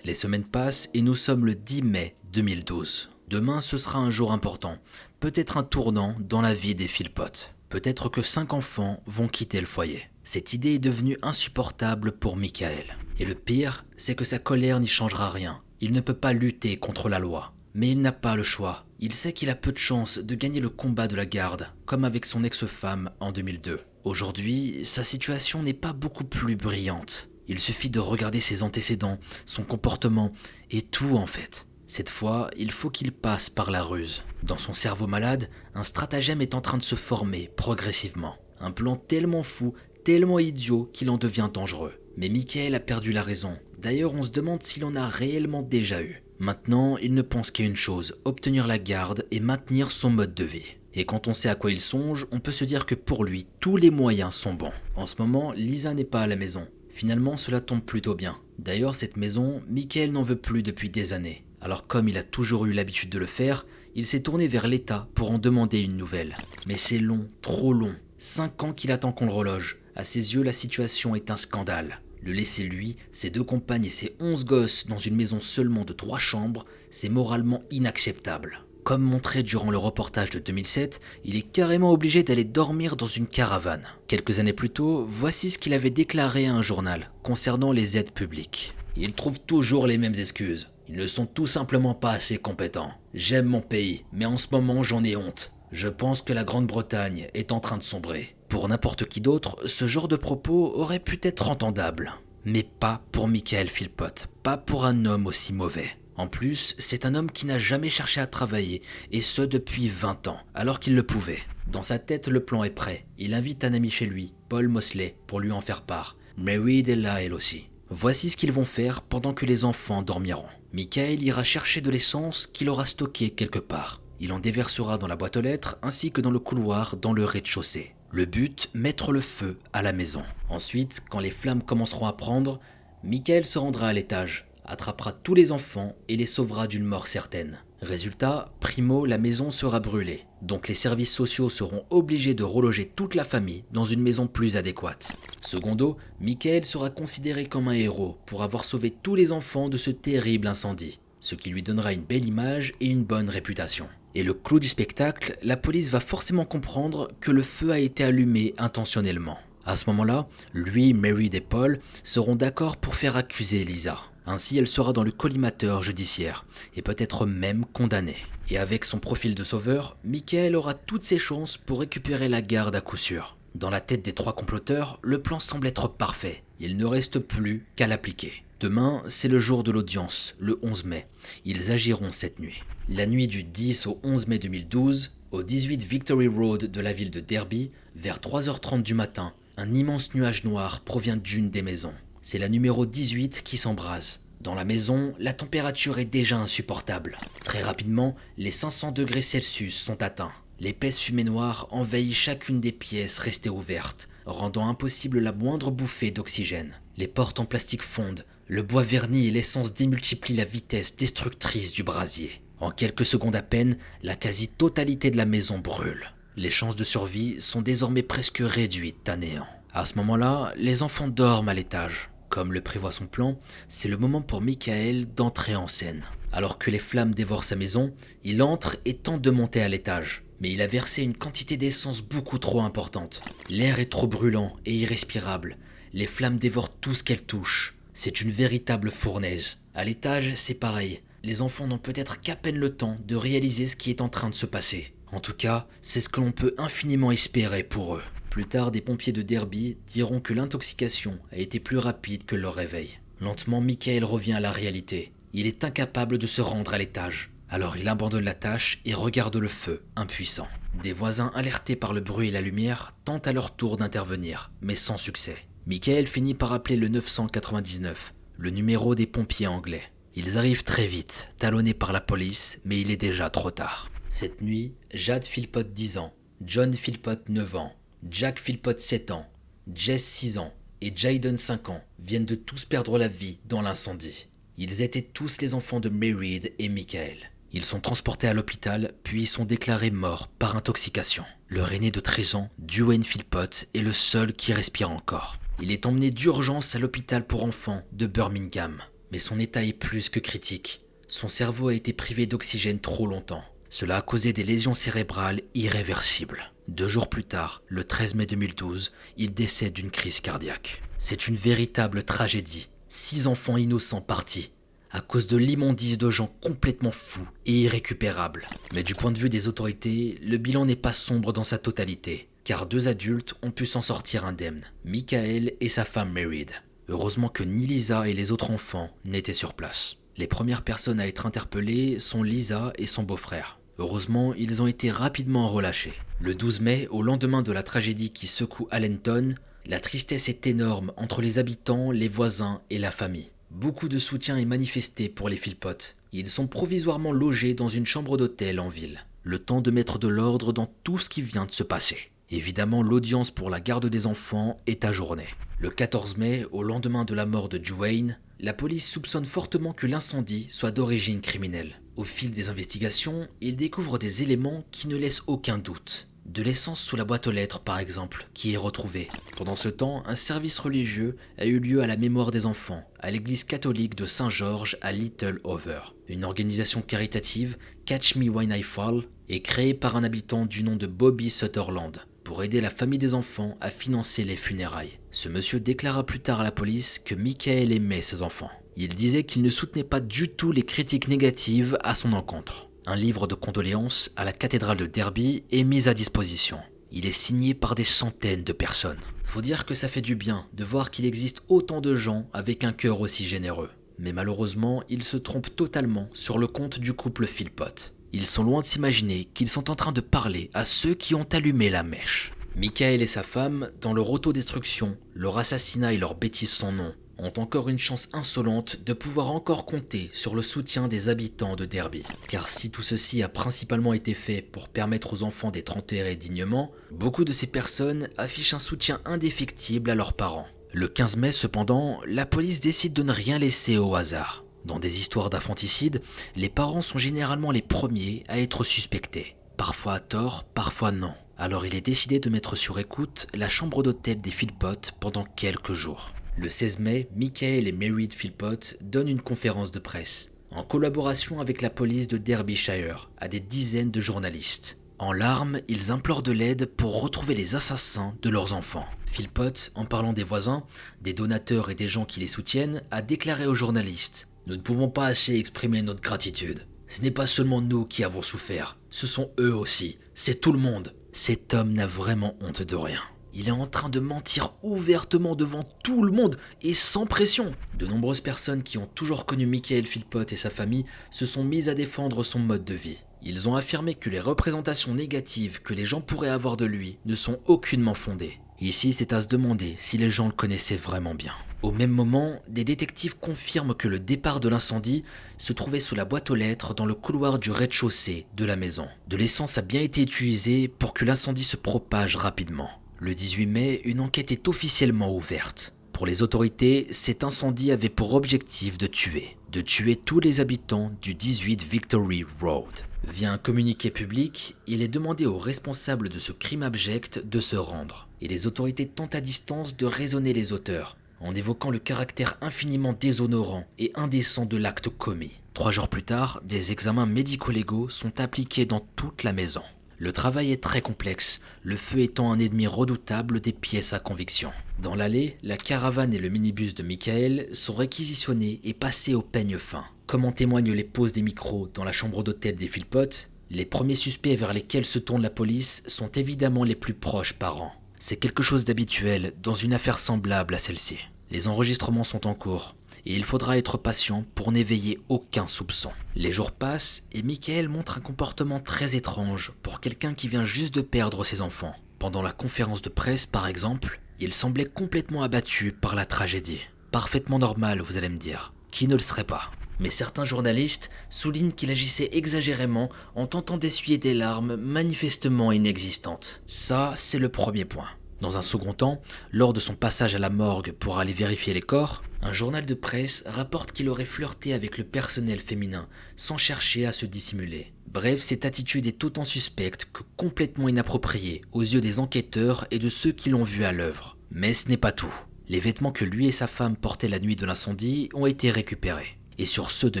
Les semaines passent et nous sommes le 10 mai 2012. Demain, ce sera un jour important, peut-être un tournant dans la vie des Philpott. Peut-être que 5 enfants vont quitter le foyer. Cette idée est devenue insupportable pour Michael. Et le pire, c'est que sa colère n'y changera rien. Il ne peut pas lutter contre la loi. Mais il n'a pas le choix. Il sait qu'il a peu de chances de gagner le combat de la garde, comme avec son ex-femme en 2002. Aujourd'hui, sa situation n'est pas beaucoup plus brillante. Il suffit de regarder ses antécédents, son comportement, et tout en fait. Cette fois, il faut qu'il passe par la ruse. Dans son cerveau malade, un stratagème est en train de se former progressivement. Un plan tellement fou, tellement idiot qu'il en devient dangereux. Mais Michael a perdu la raison. D'ailleurs, on se demande s'il en a réellement déjà eu. Maintenant, il ne pense qu'à une chose, obtenir la garde et maintenir son mode de vie. Et quand on sait à quoi il songe, on peut se dire que pour lui, tous les moyens sont bons. En ce moment, Lisa n'est pas à la maison. Finalement, cela tombe plutôt bien. D'ailleurs, cette maison, Michael n'en veut plus depuis des années. Alors comme il a toujours eu l'habitude de le faire, il s'est tourné vers l'État pour en demander une nouvelle. Mais c'est long, trop long. 5 ans qu'il attend qu'on le reloge. À ses yeux, la situation est un scandale. Le laisser lui, ses 2 compagnes et ses 11 gosses dans une maison seulement de 3 chambres, c'est moralement inacceptable. Comme montré durant le reportage de 2007, il est carrément obligé d'aller dormir dans une caravane. Quelques années plus tôt, voici ce qu'il avait déclaré à un journal concernant les aides publiques. Ils trouvent toujours les mêmes excuses. Ils ne sont tout simplement pas assez compétents. J'aime mon pays, mais en ce moment j'en ai honte. Je pense que la Grande-Bretagne est en train de sombrer. Pour n'importe qui d'autre, ce genre de propos aurait pu être entendable. Mais pas pour Michael Philpott, pas pour un homme aussi mauvais. En plus, c'est un homme qui n'a jamais cherché à travailler, et ce depuis 20 ans, alors qu'il le pouvait. Dans sa tête, le plan est prêt. Il invite un ami chez lui, Paul Mosley, pour lui en faire part. Mary est là elle aussi. Voici ce qu'ils vont faire pendant que les enfants dormiront. Michael ira chercher de l'essence qu'il aura stockée quelque part. Il en déversera dans la boîte aux lettres ainsi que dans le couloir dans le rez-de-chaussée. Le but, mettre le feu à la maison. Ensuite, quand les flammes commenceront à prendre, Michael se rendra à l'étage, attrapera tous les enfants et les sauvera d'une mort certaine. Résultat, primo, la maison sera brûlée. Donc les services sociaux seront obligés de reloger toute la famille dans une maison plus adéquate. Secondo, Michael sera considéré comme un héros pour avoir sauvé tous les enfants de ce terrible incendie, ce qui lui donnera une belle image et une bonne réputation. Et le clou du spectacle, la police va forcément comprendre que le feu a été allumé intentionnellement. À ce moment-là, lui, Mary et Paul seront d'accord pour faire accuser Lisa. Ainsi, elle sera dans le collimateur judiciaire et peut-être même condamnée. Et avec son profil de sauveur, Michael aura toutes ses chances pour récupérer la garde à coup sûr. Dans la tête des trois comploteurs, le plan semble être parfait. Il ne reste plus qu'à l'appliquer. Demain, c'est le jour de l'audience, le 11 mai. Ils agiront cette nuit. La nuit du 10 au 11 mai 2012, au 18 Victory Road de la ville de Derby, vers 3h30 du matin, un immense nuage noir provient d'une des maisons. C'est la numéro 18 qui s'embrase. Dans la maison, la température est déjà insupportable. Très rapidement, les 500 degrés Celsius sont atteints. L'épaisse fumée noire envahit chacune des pièces restées ouvertes, rendant impossible la moindre bouffée d'oxygène. Les portes en plastique fondent, le bois verni et l'essence démultiplient la vitesse destructrice du brasier. En quelques secondes à peine, la quasi-totalité de la maison brûle. Les chances de survie sont désormais presque réduites à néant. À ce moment-là, les enfants dorment à l'étage. Comme le prévoit son plan, c'est le moment pour Michael d'entrer en scène. Alors que les flammes dévorent sa maison, il entre et tente de monter à l'étage. Mais il a versé une quantité d'essence beaucoup trop importante. L'air est trop brûlant et irrespirable. Les flammes dévorent tout ce qu'elles touchent. C'est une véritable fournaise. À l'étage, c'est pareil. Les enfants n'ont peut-être qu'à peine le temps de réaliser ce qui est en train de se passer. En tout cas, c'est ce que l'on peut infiniment espérer pour eux. Plus tard, des pompiers de Derby diront que l'intoxication a été plus rapide que leur réveil. Lentement, Michael revient à la réalité. Il est incapable de se rendre à l'étage. Alors il abandonne la tâche et regarde le feu, impuissant. Des voisins alertés par le bruit et la lumière tentent à leur tour d'intervenir, mais sans succès. Michael finit par appeler le 999, le numéro des pompiers anglais. Ils arrivent très vite, talonnés par la police, mais il est déjà trop tard. Cette nuit, Jade Philpott 10 ans, John Philpott 9 ans, Jack Philpott 7 ans, Jess 6 ans et Jayden 5 ans viennent de tous perdre la vie dans l'incendie. Ils étaient tous les enfants de Mary et Michael. Ils sont transportés à l'hôpital, puis sont déclarés morts par intoxication. Leur aîné de 13 ans, Duane Philpott, est le seul qui respire encore. Il est emmené d'urgence à l'hôpital pour enfants de Birmingham. Mais son état est plus que critique. Son cerveau a été privé d'oxygène trop longtemps. Cela a causé des lésions cérébrales irréversibles. 2 jours plus tard, le 13 mai 2012, il décède d'une crise cardiaque. C'est une véritable tragédie. 6 enfants innocents partis, à cause de l'immondice de gens complètement fous et irrécupérables. Mais du point de vue des autorités, le bilan n'est pas sombre dans sa totalité, car 2 adultes ont pu s'en sortir indemnes, Michael et sa femme Mary. Heureusement que ni Lisa et les autres enfants n'étaient sur place. Les premières personnes à être interpellées sont Lisa et son beau-frère. Heureusement, ils ont été rapidement relâchés. Le 12 mai, au lendemain de la tragédie qui secoue Allenton, la tristesse est énorme entre les habitants, les voisins et la famille. Beaucoup de soutien est manifesté pour les Philpott. Ils sont provisoirement logés dans une chambre d'hôtel en ville. Le temps de mettre de l'ordre dans tout ce qui vient de se passer. Évidemment, l'audience pour la garde des enfants est ajournée. Le 14 mai, au lendemain de la mort de Duane, la police soupçonne fortement que l'incendie soit d'origine criminelle. Au fil des investigations, ils découvrent des éléments qui ne laissent aucun doute. De l'essence sous la boîte aux lettres, par exemple, qui est retrouvée. Pendant ce temps, un service religieux a eu lieu à la mémoire des enfants, à l'église catholique de Saint-Georges à Little Over. Une organisation caritative, Catch Me When I Fall, est créée par un habitant du nom de Bobby Sutherland pour aider la famille des enfants à financer les funérailles. Ce monsieur déclara plus tard à la police que Michael aimait ses enfants. Il disait qu'il ne soutenait pas du tout les critiques négatives à son encontre. Un livre de condoléances à la cathédrale de Derby est mis à disposition. Il est signé par des centaines de personnes. Faut dire que ça fait du bien de voir qu'il existe autant de gens avec un cœur aussi généreux. Mais malheureusement, ils se trompent totalement sur le compte du couple Philpott. Ils sont loin de s'imaginer qu'ils sont en train de parler à ceux qui ont allumé la mèche. Michael et sa femme, dans leur autodestruction, leur assassinat et leur bêtise sans nom, ont encore une chance insolente de pouvoir encore compter sur le soutien des habitants de Derby. Car si tout ceci a principalement été fait pour permettre aux enfants d'être enterrés dignement, beaucoup de ces personnes affichent un soutien indéfectible à leurs parents. Le 15 mai cependant, la police décide de ne rien laisser au hasard. Dans des histoires d'infanticide, les parents sont généralement les premiers à être suspectés. Parfois à tort, parfois non. Alors il est décidé de mettre sur écoute la chambre d'hôtel des Philpott pendant quelques jours. Le 16 mai, Michael et Mary Philpott donnent une conférence de presse, en collaboration avec la police de Derbyshire, à des dizaines de journalistes. En larmes, ils implorent de l'aide pour retrouver les assassins de leurs enfants. Philpott, en parlant des voisins, des donateurs et des gens qui les soutiennent, a déclaré aux journalistes « Nous ne pouvons pas assez exprimer notre gratitude. Ce n'est pas seulement nous qui avons souffert, ce sont eux aussi, c'est tout le monde. Cet homme n'a vraiment honte de rien. Il est en train de mentir ouvertement devant tout le monde et sans pression. » De nombreuses personnes qui ont toujours connu Michael Philpott et sa famille se sont mises à défendre son mode de vie. Ils ont affirmé que les représentations négatives que les gens pourraient avoir de lui ne sont aucunement fondées. Ici, c'est à se demander si les gens le connaissaient vraiment bien. Au même moment, des détectives confirment que le départ de l'incendie se trouvait sous la boîte aux lettres dans le couloir du rez-de-chaussée de la maison. De l'essence a bien été utilisée pour que l'incendie se propage rapidement. Le 18 mai, une enquête est officiellement ouverte. Pour les autorités, cet incendie avait pour objectif de tuer tous les habitants du 18 Victory Road. Via un communiqué public, il est demandé aux responsables de ce crime abject de se rendre. Et les autorités tentent à distance de raisonner les auteurs, en évoquant le caractère infiniment déshonorant et indécent de l'acte commis. 3 jours plus tard, des examens médico-légaux sont appliqués dans toute la maison. Le travail est très complexe, le feu étant un ennemi redoutable des pièces à conviction. Dans l'allée, la caravane et le minibus de Michael sont réquisitionnés et passés au peigne fin. Comme en témoignent les poses des micros dans la chambre d'hôtel des Philpott, les premiers suspects vers lesquels se tourne la police sont évidemment les plus proches parents. C'est quelque chose d'habituel dans une affaire semblable à celle-ci. Les enregistrements sont en cours et il faudra être patient pour n'éveiller aucun soupçon. Les jours passent et Michael montre un comportement très étrange pour quelqu'un qui vient juste de perdre ses enfants. Pendant la conférence de presse par exemple, il semblait complètement abattu par la tragédie. Parfaitement normal, vous allez me dire. Qui ne le serait pas ? Mais certains journalistes soulignent qu'il agissait exagérément en tentant d'essuyer des larmes manifestement inexistantes. Ça, c'est le premier point. Dans un second temps, lors de son passage à la morgue pour aller vérifier les corps, un journal de presse rapporte qu'il aurait flirté avec le personnel féminin sans chercher à se dissimuler. Bref, cette attitude est autant suspecte que complètement inappropriée aux yeux des enquêteurs et de ceux qui l'ont vu à l'œuvre. Mais ce n'est pas tout. Les vêtements que lui et sa femme portaient la nuit de l'incendie ont été récupérés. Et sur ceux de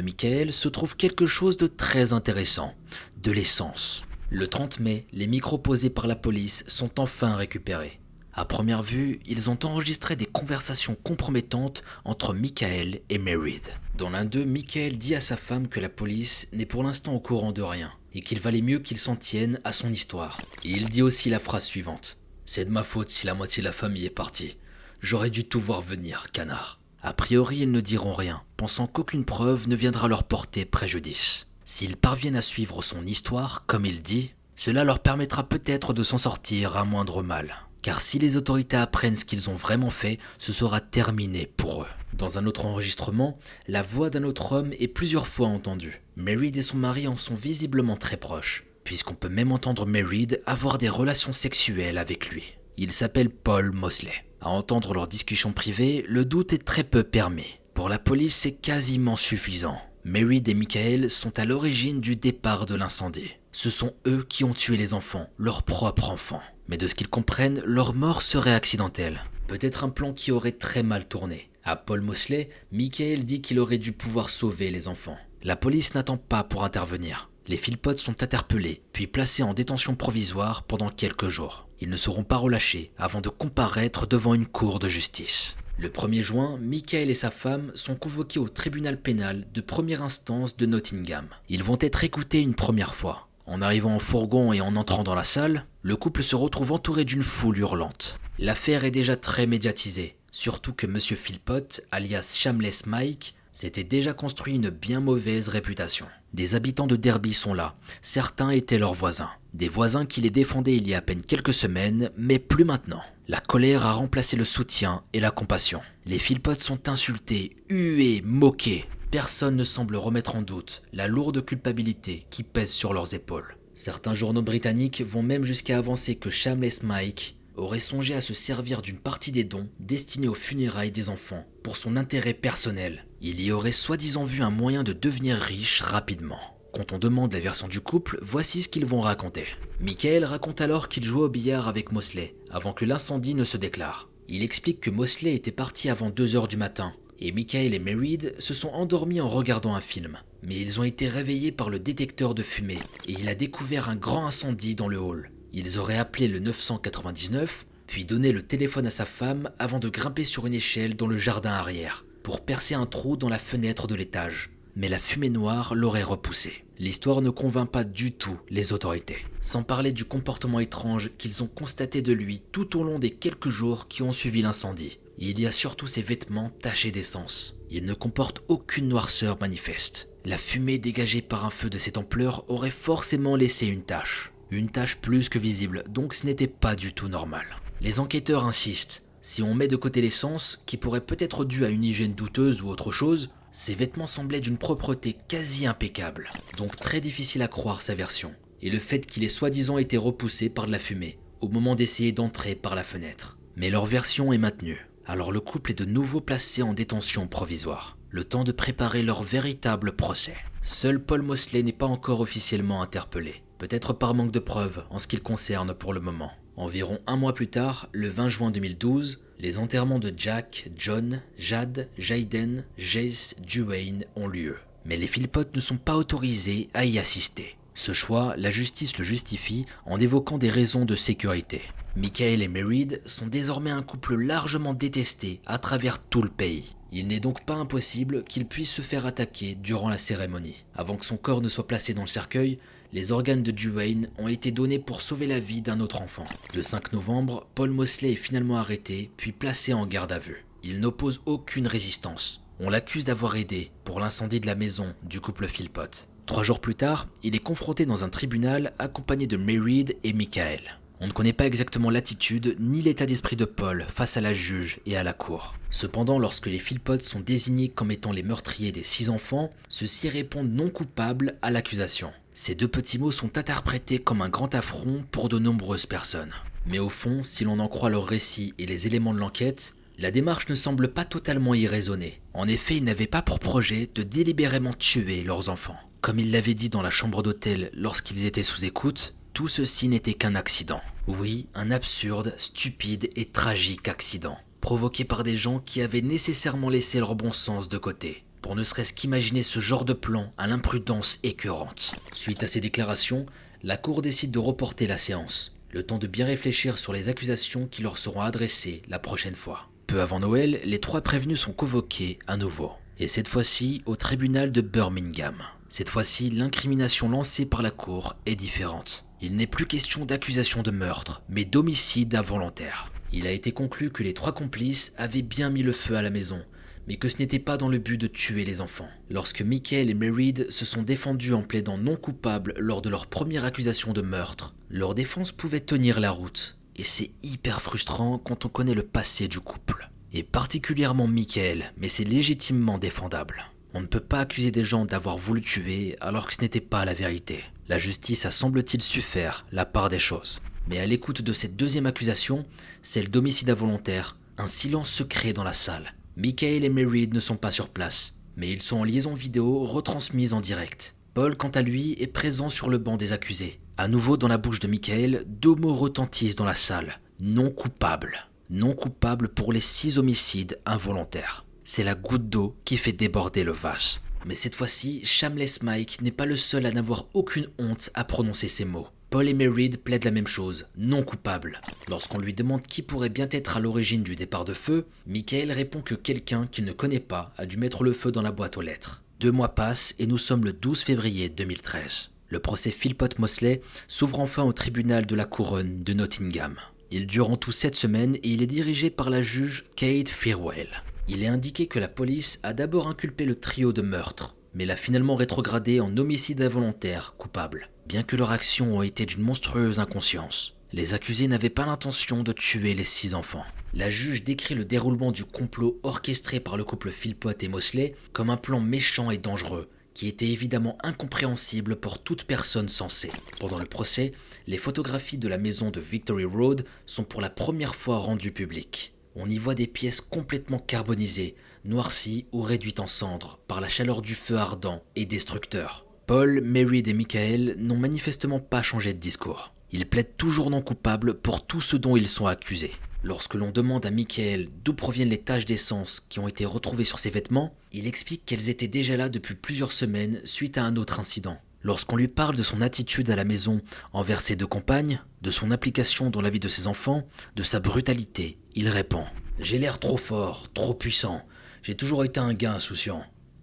Michael se trouve quelque chose de très intéressant, de l'essence. Le 30 mai, les micros posés par la police sont enfin récupérés. À première vue, ils ont enregistré des conversations compromettantes entre Michael et Mary. Dans l'un d'eux, Michael dit à sa femme que la police n'est pour l'instant au courant de rien et qu'il valait mieux qu'il s'en tienne à son histoire. Et il dit aussi la phrase suivante : « C'est de ma faute si la moitié de la famille est partie. J'aurais dû tout voir venir, canard. » A priori, ils ne diront rien, pensant qu'aucune preuve ne viendra leur porter préjudice. S'ils parviennent à suivre son histoire, comme il dit, cela leur permettra peut-être de s'en sortir à moindre mal. Car si les autorités apprennent ce qu'ils ont vraiment fait, ce sera terminé pour eux. Dans un autre enregistrement, la voix d'un autre homme est plusieurs fois entendue. Mary et son mari en sont visiblement très proches, puisqu'on peut même entendre Mary avoir des relations sexuelles avec lui. Il s'appelle Paul Mosley. À entendre leur discussion privée, le doute est très peu permis. Pour la police, c'est quasiment suffisant. Mary et Michael sont à l'origine du départ de l'incendie. Ce sont eux qui ont tué les enfants, leurs propres enfants. Mais de ce qu'ils comprennent, leur mort serait accidentelle. Peut-être un plan qui aurait très mal tourné, À Paul Mosley, Michael dit qu'il aurait dû pouvoir sauver les enfants. La police n'attend pas pour intervenir. Les Philpott sont interpellés, puis placés en détention provisoire pendant quelques jours. Ils ne seront pas relâchés avant de comparaître devant une cour de justice. Le 1er juin, Michael et sa femme sont convoqués au tribunal pénal de première instance de Nottingham. Ils vont être écoutés une première fois. En arrivant en fourgon et en entrant dans la salle, le couple se retrouve entouré d'une foule hurlante. L'affaire est déjà très médiatisée, surtout que M. Philpott, alias Shameless Mike, s'était déjà construit une bien mauvaise réputation. Des habitants de Derby sont là, certains étaient leurs voisins. Des voisins qui les défendaient il y a à peine quelques semaines, mais plus maintenant. La colère a remplacé le soutien et la compassion. Les Philpott sont insultés, hués, moqués. Personne ne semble remettre en doute la lourde culpabilité qui pèse sur leurs épaules. Certains journaux britanniques vont même jusqu'à avancer que Shameless Mike aurait songé à se servir d'une partie des dons destinés aux funérailles des enfants pour son intérêt personnel. Il y aurait soi-disant vu un moyen de devenir riche rapidement. Quand on demande la version du couple, voici ce qu'ils vont raconter. Michael raconte alors qu'il jouait au billard avec Mosley avant que l'incendie ne se déclare. Il explique que Mosley était parti avant 2 heures du matin et Michael et Mairead se sont endormis en regardant un film. Mais ils ont été réveillés par le détecteur de fumée et il a découvert un grand incendie dans le hall. Ils auraient appelé le 999, puis donné le téléphone à sa femme avant de grimper sur une échelle dans le jardin arrière pour percer un trou dans la fenêtre de l'étage. Mais la fumée noire l'aurait repoussé. L'histoire ne convainc pas du tout les autorités. Sans parler du comportement étrange qu'ils ont constaté de lui tout au long des quelques jours qui ont suivi l'incendie. Il y a surtout ses vêtements tachés d'essence. Il ne comporte aucune noirceur manifeste. La fumée dégagée par un feu de cette ampleur aurait forcément laissé une tache. Une tache plus que visible, donc ce n'était pas du tout normal. Les enquêteurs insistent. Si on met de côté l'essence, qui pourrait peut-être due à une hygiène douteuse ou autre chose, ses vêtements semblaient d'une propreté quasi impeccable. Donc très difficile à croire sa version. Et le fait qu'il ait soi-disant été repoussé par de la fumée, au moment d'essayer d'entrer par la fenêtre. Mais leur version est maintenue. Alors le couple est de nouveau placé en détention provisoire. Le temps de préparer leur véritable procès. Seul Paul Mosley n'est pas encore officiellement interpellé. Peut-être par manque de preuves en ce qui le concerne pour le moment. Environ un mois plus tard, le 20 juin 2012, les enterrements de Jack, John, Jade, Jayden, Jace, Duane ont lieu. Mais les Philpott ne sont pas autorisés à y assister. Ce choix, la justice le justifie en évoquant des raisons de sécurité. Michael et Mairead sont désormais un couple largement détesté à travers tout le pays. Il n'est donc pas impossible qu'ils puissent se faire attaquer durant la cérémonie. Avant que son corps ne soit placé dans le cercueil, les organes de Duane ont été donnés pour sauver la vie d'un autre enfant. Le 5 novembre, Paul Mosley est finalement arrêté, puis placé en garde à vue. Il n'oppose aucune résistance. On l'accuse d'avoir aidé pour l'incendie de la maison du couple Philpott. 3 jours plus tard, il est confronté dans un tribunal accompagné de Mairead et Michael. On ne connaît pas exactement l'attitude ni l'état d'esprit de Paul face à la juge et à la cour. Cependant, lorsque les Philpott sont désignés comme étant les meurtriers des 6 enfants, ceux-ci répondent non coupables à l'accusation. Ces 2 petits mots sont interprétés comme un grand affront pour de nombreuses personnes. Mais au fond, si l'on en croit leurs récits et les éléments de l'enquête, la démarche ne semble pas totalement irraisonnée. En effet, ils n'avaient pas pour projet de délibérément tuer leurs enfants. Comme ils l'avaient dit dans la chambre d'hôtel lorsqu'ils étaient sous écoute, tout ceci n'était qu'un accident. Oui, un absurde, stupide et tragique accident, provoqué par des gens qui avaient nécessairement laissé leur bon sens de côté, pour ne serait-ce qu'imaginer ce genre de plan à l'imprudence écœurante. Suite à ces déclarations, la cour décide de reporter la séance, le temps de bien réfléchir sur les accusations qui leur seront adressées la prochaine fois. Peu avant Noël, les 3 prévenus sont convoqués à nouveau, et cette fois-ci au tribunal de Birmingham. Cette fois-ci, l'incrimination lancée par la cour est différente. Il n'est plus question d'accusation de meurtre, mais d'homicide involontaire. Il a été conclu que les 3 complices avaient bien mis le feu à la maison, mais que ce n'était pas dans le but de tuer les enfants. Lorsque Michael et Mairead se sont défendus en plaidant non coupables lors de leur première accusation de meurtre, leur défense pouvait tenir la route. Et c'est hyper frustrant quand on connaît le passé du couple. Et particulièrement Michael, mais c'est légitimement défendable. On ne peut pas accuser des gens d'avoir voulu tuer alors que ce n'était pas la vérité. La justice a semble-t-il su faire la part des choses. Mais à l'écoute de cette deuxième accusation, celle d'homicide involontaire, un silence se crée dans la salle. Michael et Mairead ne sont pas sur place, mais ils sont en liaison vidéo retransmise en direct. Paul, quant à lui, est présent sur le banc des accusés. À nouveau dans la bouche de Michael, 2 mots retentissent dans la salle. Non coupable. Non coupable pour les 6 homicides involontaires. c'est la goutte d'eau qui fait déborder le vase. Mais cette fois-ci, Shameless Mike n'est pas le seul à n'avoir aucune honte à prononcer ces mots. Paul et Mary plaident la même chose, non coupable. Lorsqu'on lui demande qui pourrait bien être à l'origine du départ de feu, Michael répond que quelqu'un qu'il ne connaît pas a dû mettre le feu dans la boîte aux lettres. 2 mois passent et nous sommes le 12 février 2013. Le procès Philpott Mosley s'ouvre enfin au tribunal de la couronne de Nottingham. Il dure en tout 7 semaines et il est dirigé par la juge Kate Firewell. Il est indiqué que la police a d'abord inculpé le trio de meurtre, mais l'a finalement rétrogradé en homicide involontaire coupable, bien que leurs actions ont été d'une monstrueuse inconscience. Les accusés n'avaient pas l'intention de tuer les 6 enfants. La juge décrit le déroulement du complot orchestré par le couple Philpott et Mosley comme un plan méchant et dangereux, qui était évidemment incompréhensible pour toute personne sensée. Pendant le procès, les photographies de la maison de Victory Road sont pour la première fois rendues publiques. On y voit des pièces complètement carbonisées, noircies ou réduites en cendres par la chaleur du feu ardent et destructeur. Paul, Mary et Michael n'ont manifestement pas changé de discours. Ils plaident toujours non coupables pour tout ce dont ils sont accusés. Lorsque l'on demande à Michael d'où proviennent les taches d'essence qui ont été retrouvées sur ses vêtements, il explique qu'elles étaient déjà là depuis plusieurs semaines suite à un autre incident. Lorsqu'on lui parle de son attitude à la maison envers ses 2 compagnes, de son implication dans la vie de ses enfants, de sa brutalité, il répond « J'ai l'air trop fort, trop puissant. J'ai toujours été un gars insouciant.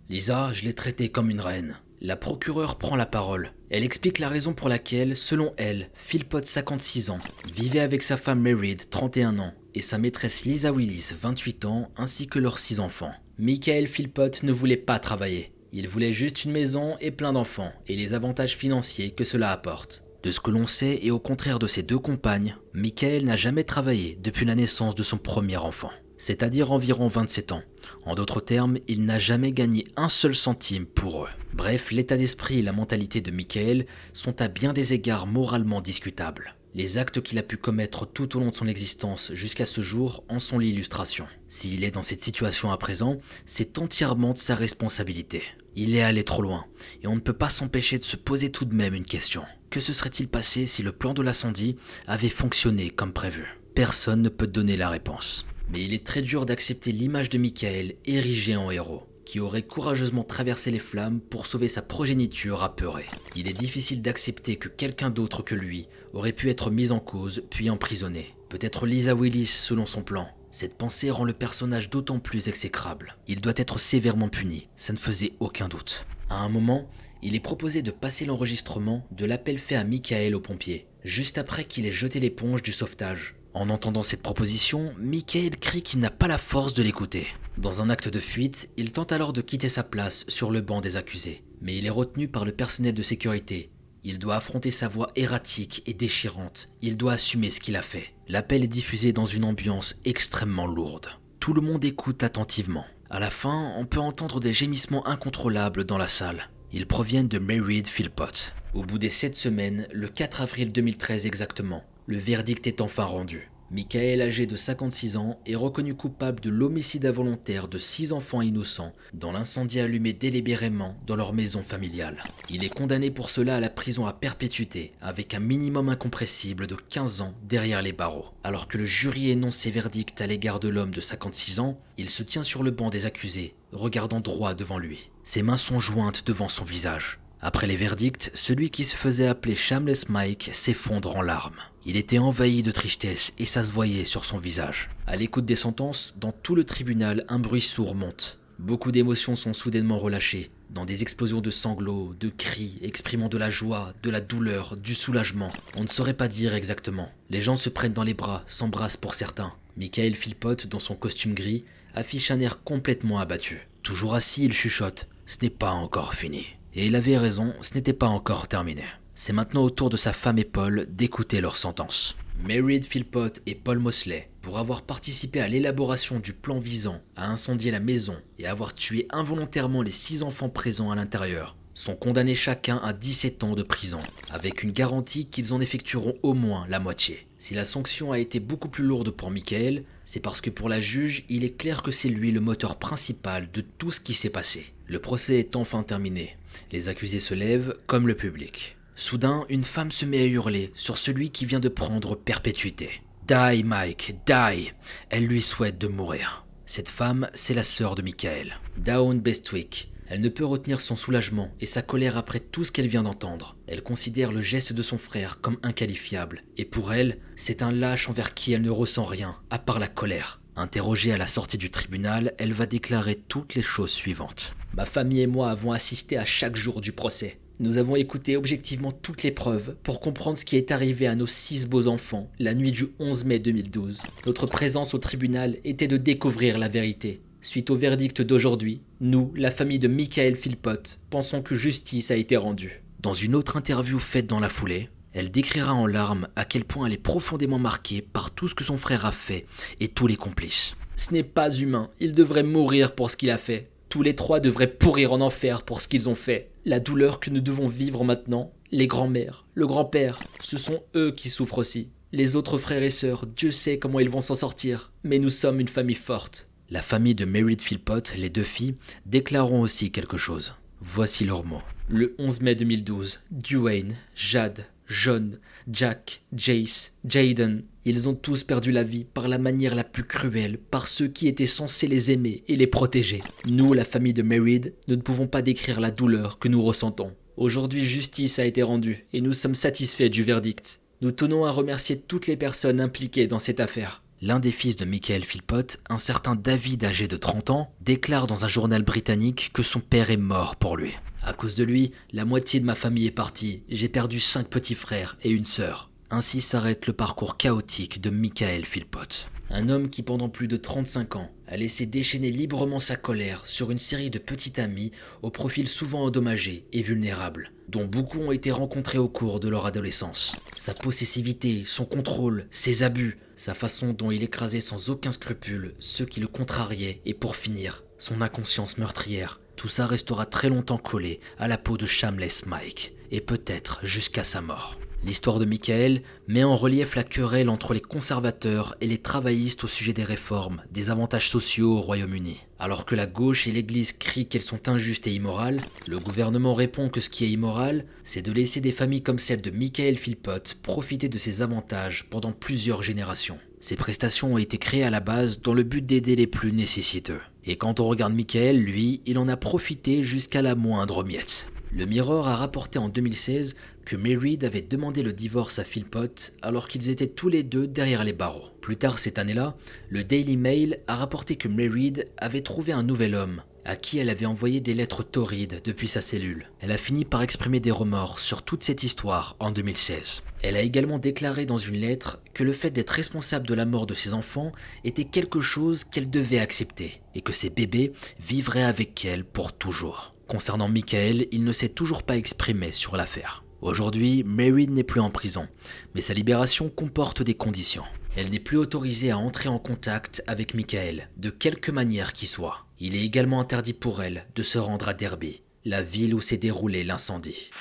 Lisa, je l'ai traitée comme une reine. » La procureure prend la parole. Elle explique la raison pour laquelle, selon elle, Philpott, 56 ans, vivait avec sa femme Mary, 31 ans, et sa maîtresse Lisa Willis, 28 ans, ainsi que leurs 6 enfants. Michael Philpott ne voulait pas travailler. Il voulait juste une maison et plein d'enfants, et les avantages financiers que cela apporte. De ce que l'on sait, et au contraire de ses 2 compagnes, Michael n'a jamais travaillé depuis la naissance de son premier enfant, c'est-à-dire environ 27 ans. En d'autres termes, il n'a jamais gagné un seul centime pour eux. Bref, l'état d'esprit et la mentalité de Michael sont à bien des égards moralement discutables. Les actes qu'il a pu commettre tout au long de son existence jusqu'à ce jour en sont l'illustration. S'il est dans cette situation à présent, c'est entièrement de sa responsabilité. Il est allé trop loin, et on ne peut pas s'empêcher de se poser tout de même une question. Que se serait-il passé si le plan de l'incendie avait fonctionné comme prévu? Personne ne peut donner la réponse. Mais il est très dur d'accepter l'image de Michael érigé en héros, qui aurait courageusement traversé les flammes pour sauver sa progéniture apeurée. Il est difficile d'accepter que quelqu'un d'autre que lui aurait pu être mis en cause puis emprisonné. Peut-être Lisa Willis selon son plan. Cette pensée rend le personnage d'autant plus exécrable. Il doit être sévèrement puni, ça ne faisait aucun doute. À un moment, il est proposé de passer l'enregistrement de l'appel fait à Michael aux pompiers, juste après qu'il ait jeté l'éponge du sauvetage. En entendant cette proposition, Michael crie qu'il n'a pas la force de l'écouter. Dans un acte de fuite, il tente alors de quitter sa place sur le banc des accusés. Mais il est retenu par le personnel de sécurité. Il doit affronter sa voix erratique et déchirante. Il doit assumer ce qu'il a fait. L'appel est diffusé dans une ambiance extrêmement lourde. Tout le monde écoute attentivement. À la fin, on peut entendre des gémissements incontrôlables dans la salle. Ils proviennent de Mary Philpott. Au bout des 7 semaines, le 4 avril 2013 exactement, le verdict est enfin rendu. Michael, âgé de 56 ans, est reconnu coupable de l'homicide involontaire de 6 enfants innocents dans l'incendie allumé délibérément dans leur maison familiale. Il est condamné pour cela à la prison à perpétuité, avec un minimum incompressible de 15 ans derrière les barreaux. Alors que le jury énonce ses verdicts à l'égard de l'homme de 56 ans, il se tient sur le banc des accusés, regardant droit devant lui. Ses mains sont jointes devant son visage. Après les verdicts, celui qui se faisait appeler Shameless Mike s'effondre en larmes. Il était envahi de tristesse et ça se voyait sur son visage. À l'écoute des sentences, dans tout le tribunal, un bruit sourd monte. Beaucoup d'émotions sont soudainement relâchées, dans des explosions de sanglots, de cris, exprimant de la joie, de la douleur, du soulagement. On ne saurait pas dire exactement. Les gens se prennent dans les bras, s'embrassent pour certains. Michael Philpott, dans son costume gris, affiche un air complètement abattu. Toujours assis, il chuchote « Ce n'est pas encore fini ». Et il avait raison, ce n'était pas encore terminé. C'est maintenant au tour de sa femme et Paul d'écouter leur sentence. Mary Philpott et Paul Mosley, pour avoir participé à l'élaboration du plan visant à incendier la maison et avoir tué involontairement les 6 enfants présents à l'intérieur, sont condamnés chacun à 17 ans de prison, avec une garantie qu'ils en effectueront au moins la moitié. Si la sanction a été beaucoup plus lourde pour Michael, c'est parce que pour la juge, il est clair que c'est lui le moteur principal de tout ce qui s'est passé. Le procès est enfin terminé. Les accusés se lèvent, comme le public. Soudain, une femme se met à hurler sur celui qui vient de prendre perpétuité. « Die, Mike, die !» Elle lui souhaite de mourir. Cette femme, c'est la sœur de Michael, Dawn Bestwick. Elle ne peut retenir son soulagement et sa colère après tout ce qu'elle vient d'entendre. Elle considère le geste de son frère comme inqualifiable. Et pour elle, c'est un lâche envers qui elle ne ressent rien, à part la colère. Interrogée à la sortie du tribunal, elle va déclarer toutes les choses suivantes. « Ma famille et moi avons assisté à chaque jour du procès. Nous avons écouté objectivement toutes les preuves pour comprendre ce qui est arrivé à nos 6 beaux enfants la nuit du 11 mai 2012. Notre présence au tribunal était de découvrir la vérité. Suite au verdict d'aujourd'hui, nous, la famille de Michael Philpott, pensons que justice a été rendue. » Dans une autre interview faite dans la foulée, elle décrira en larmes à quel point elle est profondément marquée par tout ce que son frère a fait et tous les complices. « Ce n'est pas humain, il devrait mourir pour ce qu'il a fait. Tous les 3 devraient pourrir en enfer pour ce qu'ils ont fait. La douleur que nous devons vivre maintenant, les grands-mères, le grand-père, ce sont eux qui souffrent aussi. Les autres frères et sœurs, Dieu sait comment ils vont s'en sortir, mais nous sommes une famille forte. » La famille de Meredith Philpott, les 2 filles, déclareront aussi quelque chose. Voici leurs mots. Le 11 mai 2012, Duane, Jade, John, Jack, Jace, Jaden, ils ont tous perdu la vie par la manière la plus cruelle, par ceux qui étaient censés les aimer et les protéger. Nous, la famille de Meredith, nous ne pouvons pas décrire la douleur que nous ressentons. Aujourd'hui, justice a été rendue et nous sommes satisfaits du verdict. Nous tenons à remercier toutes les personnes impliquées dans cette affaire. L'un des fils de Michael Philpott, un certain David âgé de 30 ans, déclare dans un journal britannique que son père est mort pour lui. À cause de lui, la moitié de ma famille est partie. J'ai perdu 5 petits frères et une sœur. Ainsi s'arrête le parcours chaotique de Michael Philpott. Un homme qui pendant plus de 35 ans a laissé déchaîner librement sa colère sur une série de petits amis au profil souvent endommagé et vulnérable, dont beaucoup ont été rencontrés au cours de leur adolescence. Sa possessivité, son contrôle, ses abus, sa façon dont il écrasait sans aucun scrupule ceux qui le contrariaient et pour finir, son inconscience meurtrière. Tout ça restera très longtemps collé à la peau de Shameless Mike, et peut-être jusqu'à sa mort. L'histoire de Michael met en relief la querelle entre les conservateurs et les travaillistes au sujet des réformes, des avantages sociaux au Royaume-Uni. Alors que la gauche et l'église crient qu'elles sont injustes et immorales, le gouvernement répond que ce qui est immoral, c'est de laisser des familles comme celle de Michael Philpott profiter de ces avantages pendant plusieurs générations. Ces prestations ont été créées à la base dans le but d'aider les plus nécessiteux. Et quand on regarde Michael, lui, il en a profité jusqu'à la moindre miette. Le Mirror a rapporté en 2016 que Meredith avait demandé le divorce à Philpott alors qu'ils étaient tous les 2 derrière les barreaux. Plus tard cette année-là, le Daily Mail a rapporté que Meredith avait trouvé un nouvel homme à qui elle avait envoyé des lettres torrides depuis sa cellule. Elle a fini par exprimer des remords sur toute cette histoire en 2016. Elle a également déclaré dans une lettre que le fait d'être responsable de la mort de ses enfants était quelque chose qu'elle devait accepter et que ses bébés vivraient avec elle pour toujours. Concernant Michael, il ne s'est toujours pas exprimé sur l'affaire. Aujourd'hui, Meredith n'est plus en prison, mais sa libération comporte des conditions. Elle n'est plus autorisée à entrer en contact avec Michael, de quelque manière qu'il soit. Il est également interdit pour elle de se rendre à Derby, la ville où s'est déroulé l'incendie.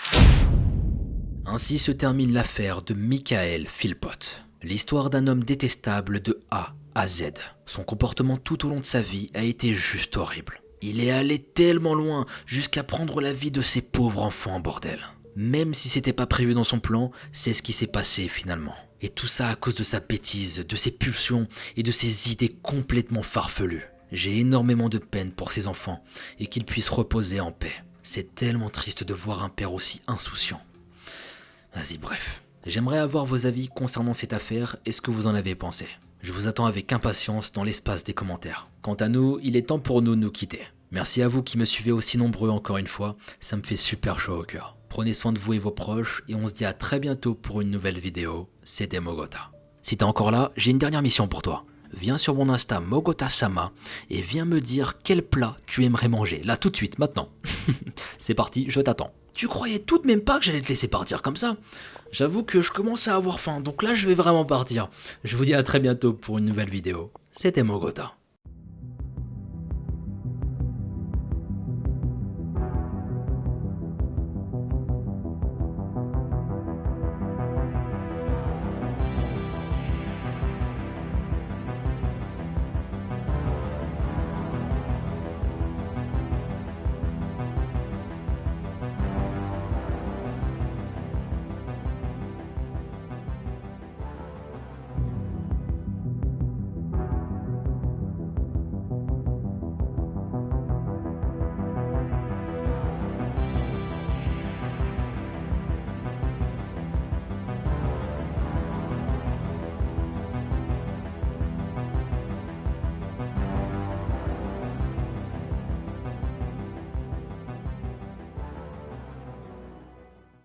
Ainsi se termine l'affaire de Michael Philpott. L'histoire d'un homme détestable de A à Z. Son comportement tout au long de sa vie a été juste horrible. Il est allé tellement loin jusqu'à prendre la vie de ses pauvres enfants, bordel. Même si c'était pas prévu dans son plan, c'est ce qui s'est passé finalement. Et tout ça à cause de sa bêtise, de ses pulsions et de ses idées complètement farfelues. J'ai énormément de peine pour ses enfants et qu'ils puissent reposer en paix. C'est tellement triste de voir un père aussi insouciant. Vas-y, bref. J'aimerais avoir vos avis concernant cette affaire et ce que vous en avez pensé. Je vous attends avec impatience dans l'espace des commentaires. Quant à nous, il est temps pour nous de nous quitter. Merci à vous qui me suivez aussi nombreux encore une fois, ça me fait super chaud au cœur. Prenez soin de vous et vos proches et on se dit à très bientôt pour une nouvelle vidéo. C'était Mogota. Si t'es encore là, j'ai une dernière mission pour toi. Viens sur mon Insta Mogota-sama et viens me dire quel plat tu aimerais manger, là tout de suite, maintenant. C'est parti, je t'attends. Tu croyais tout de même pas que j'allais te laisser partir comme ça? J'avoue que je commence à avoir faim, donc là je vais vraiment partir. Je vous dis à très bientôt pour une nouvelle vidéo. C'était Mogota.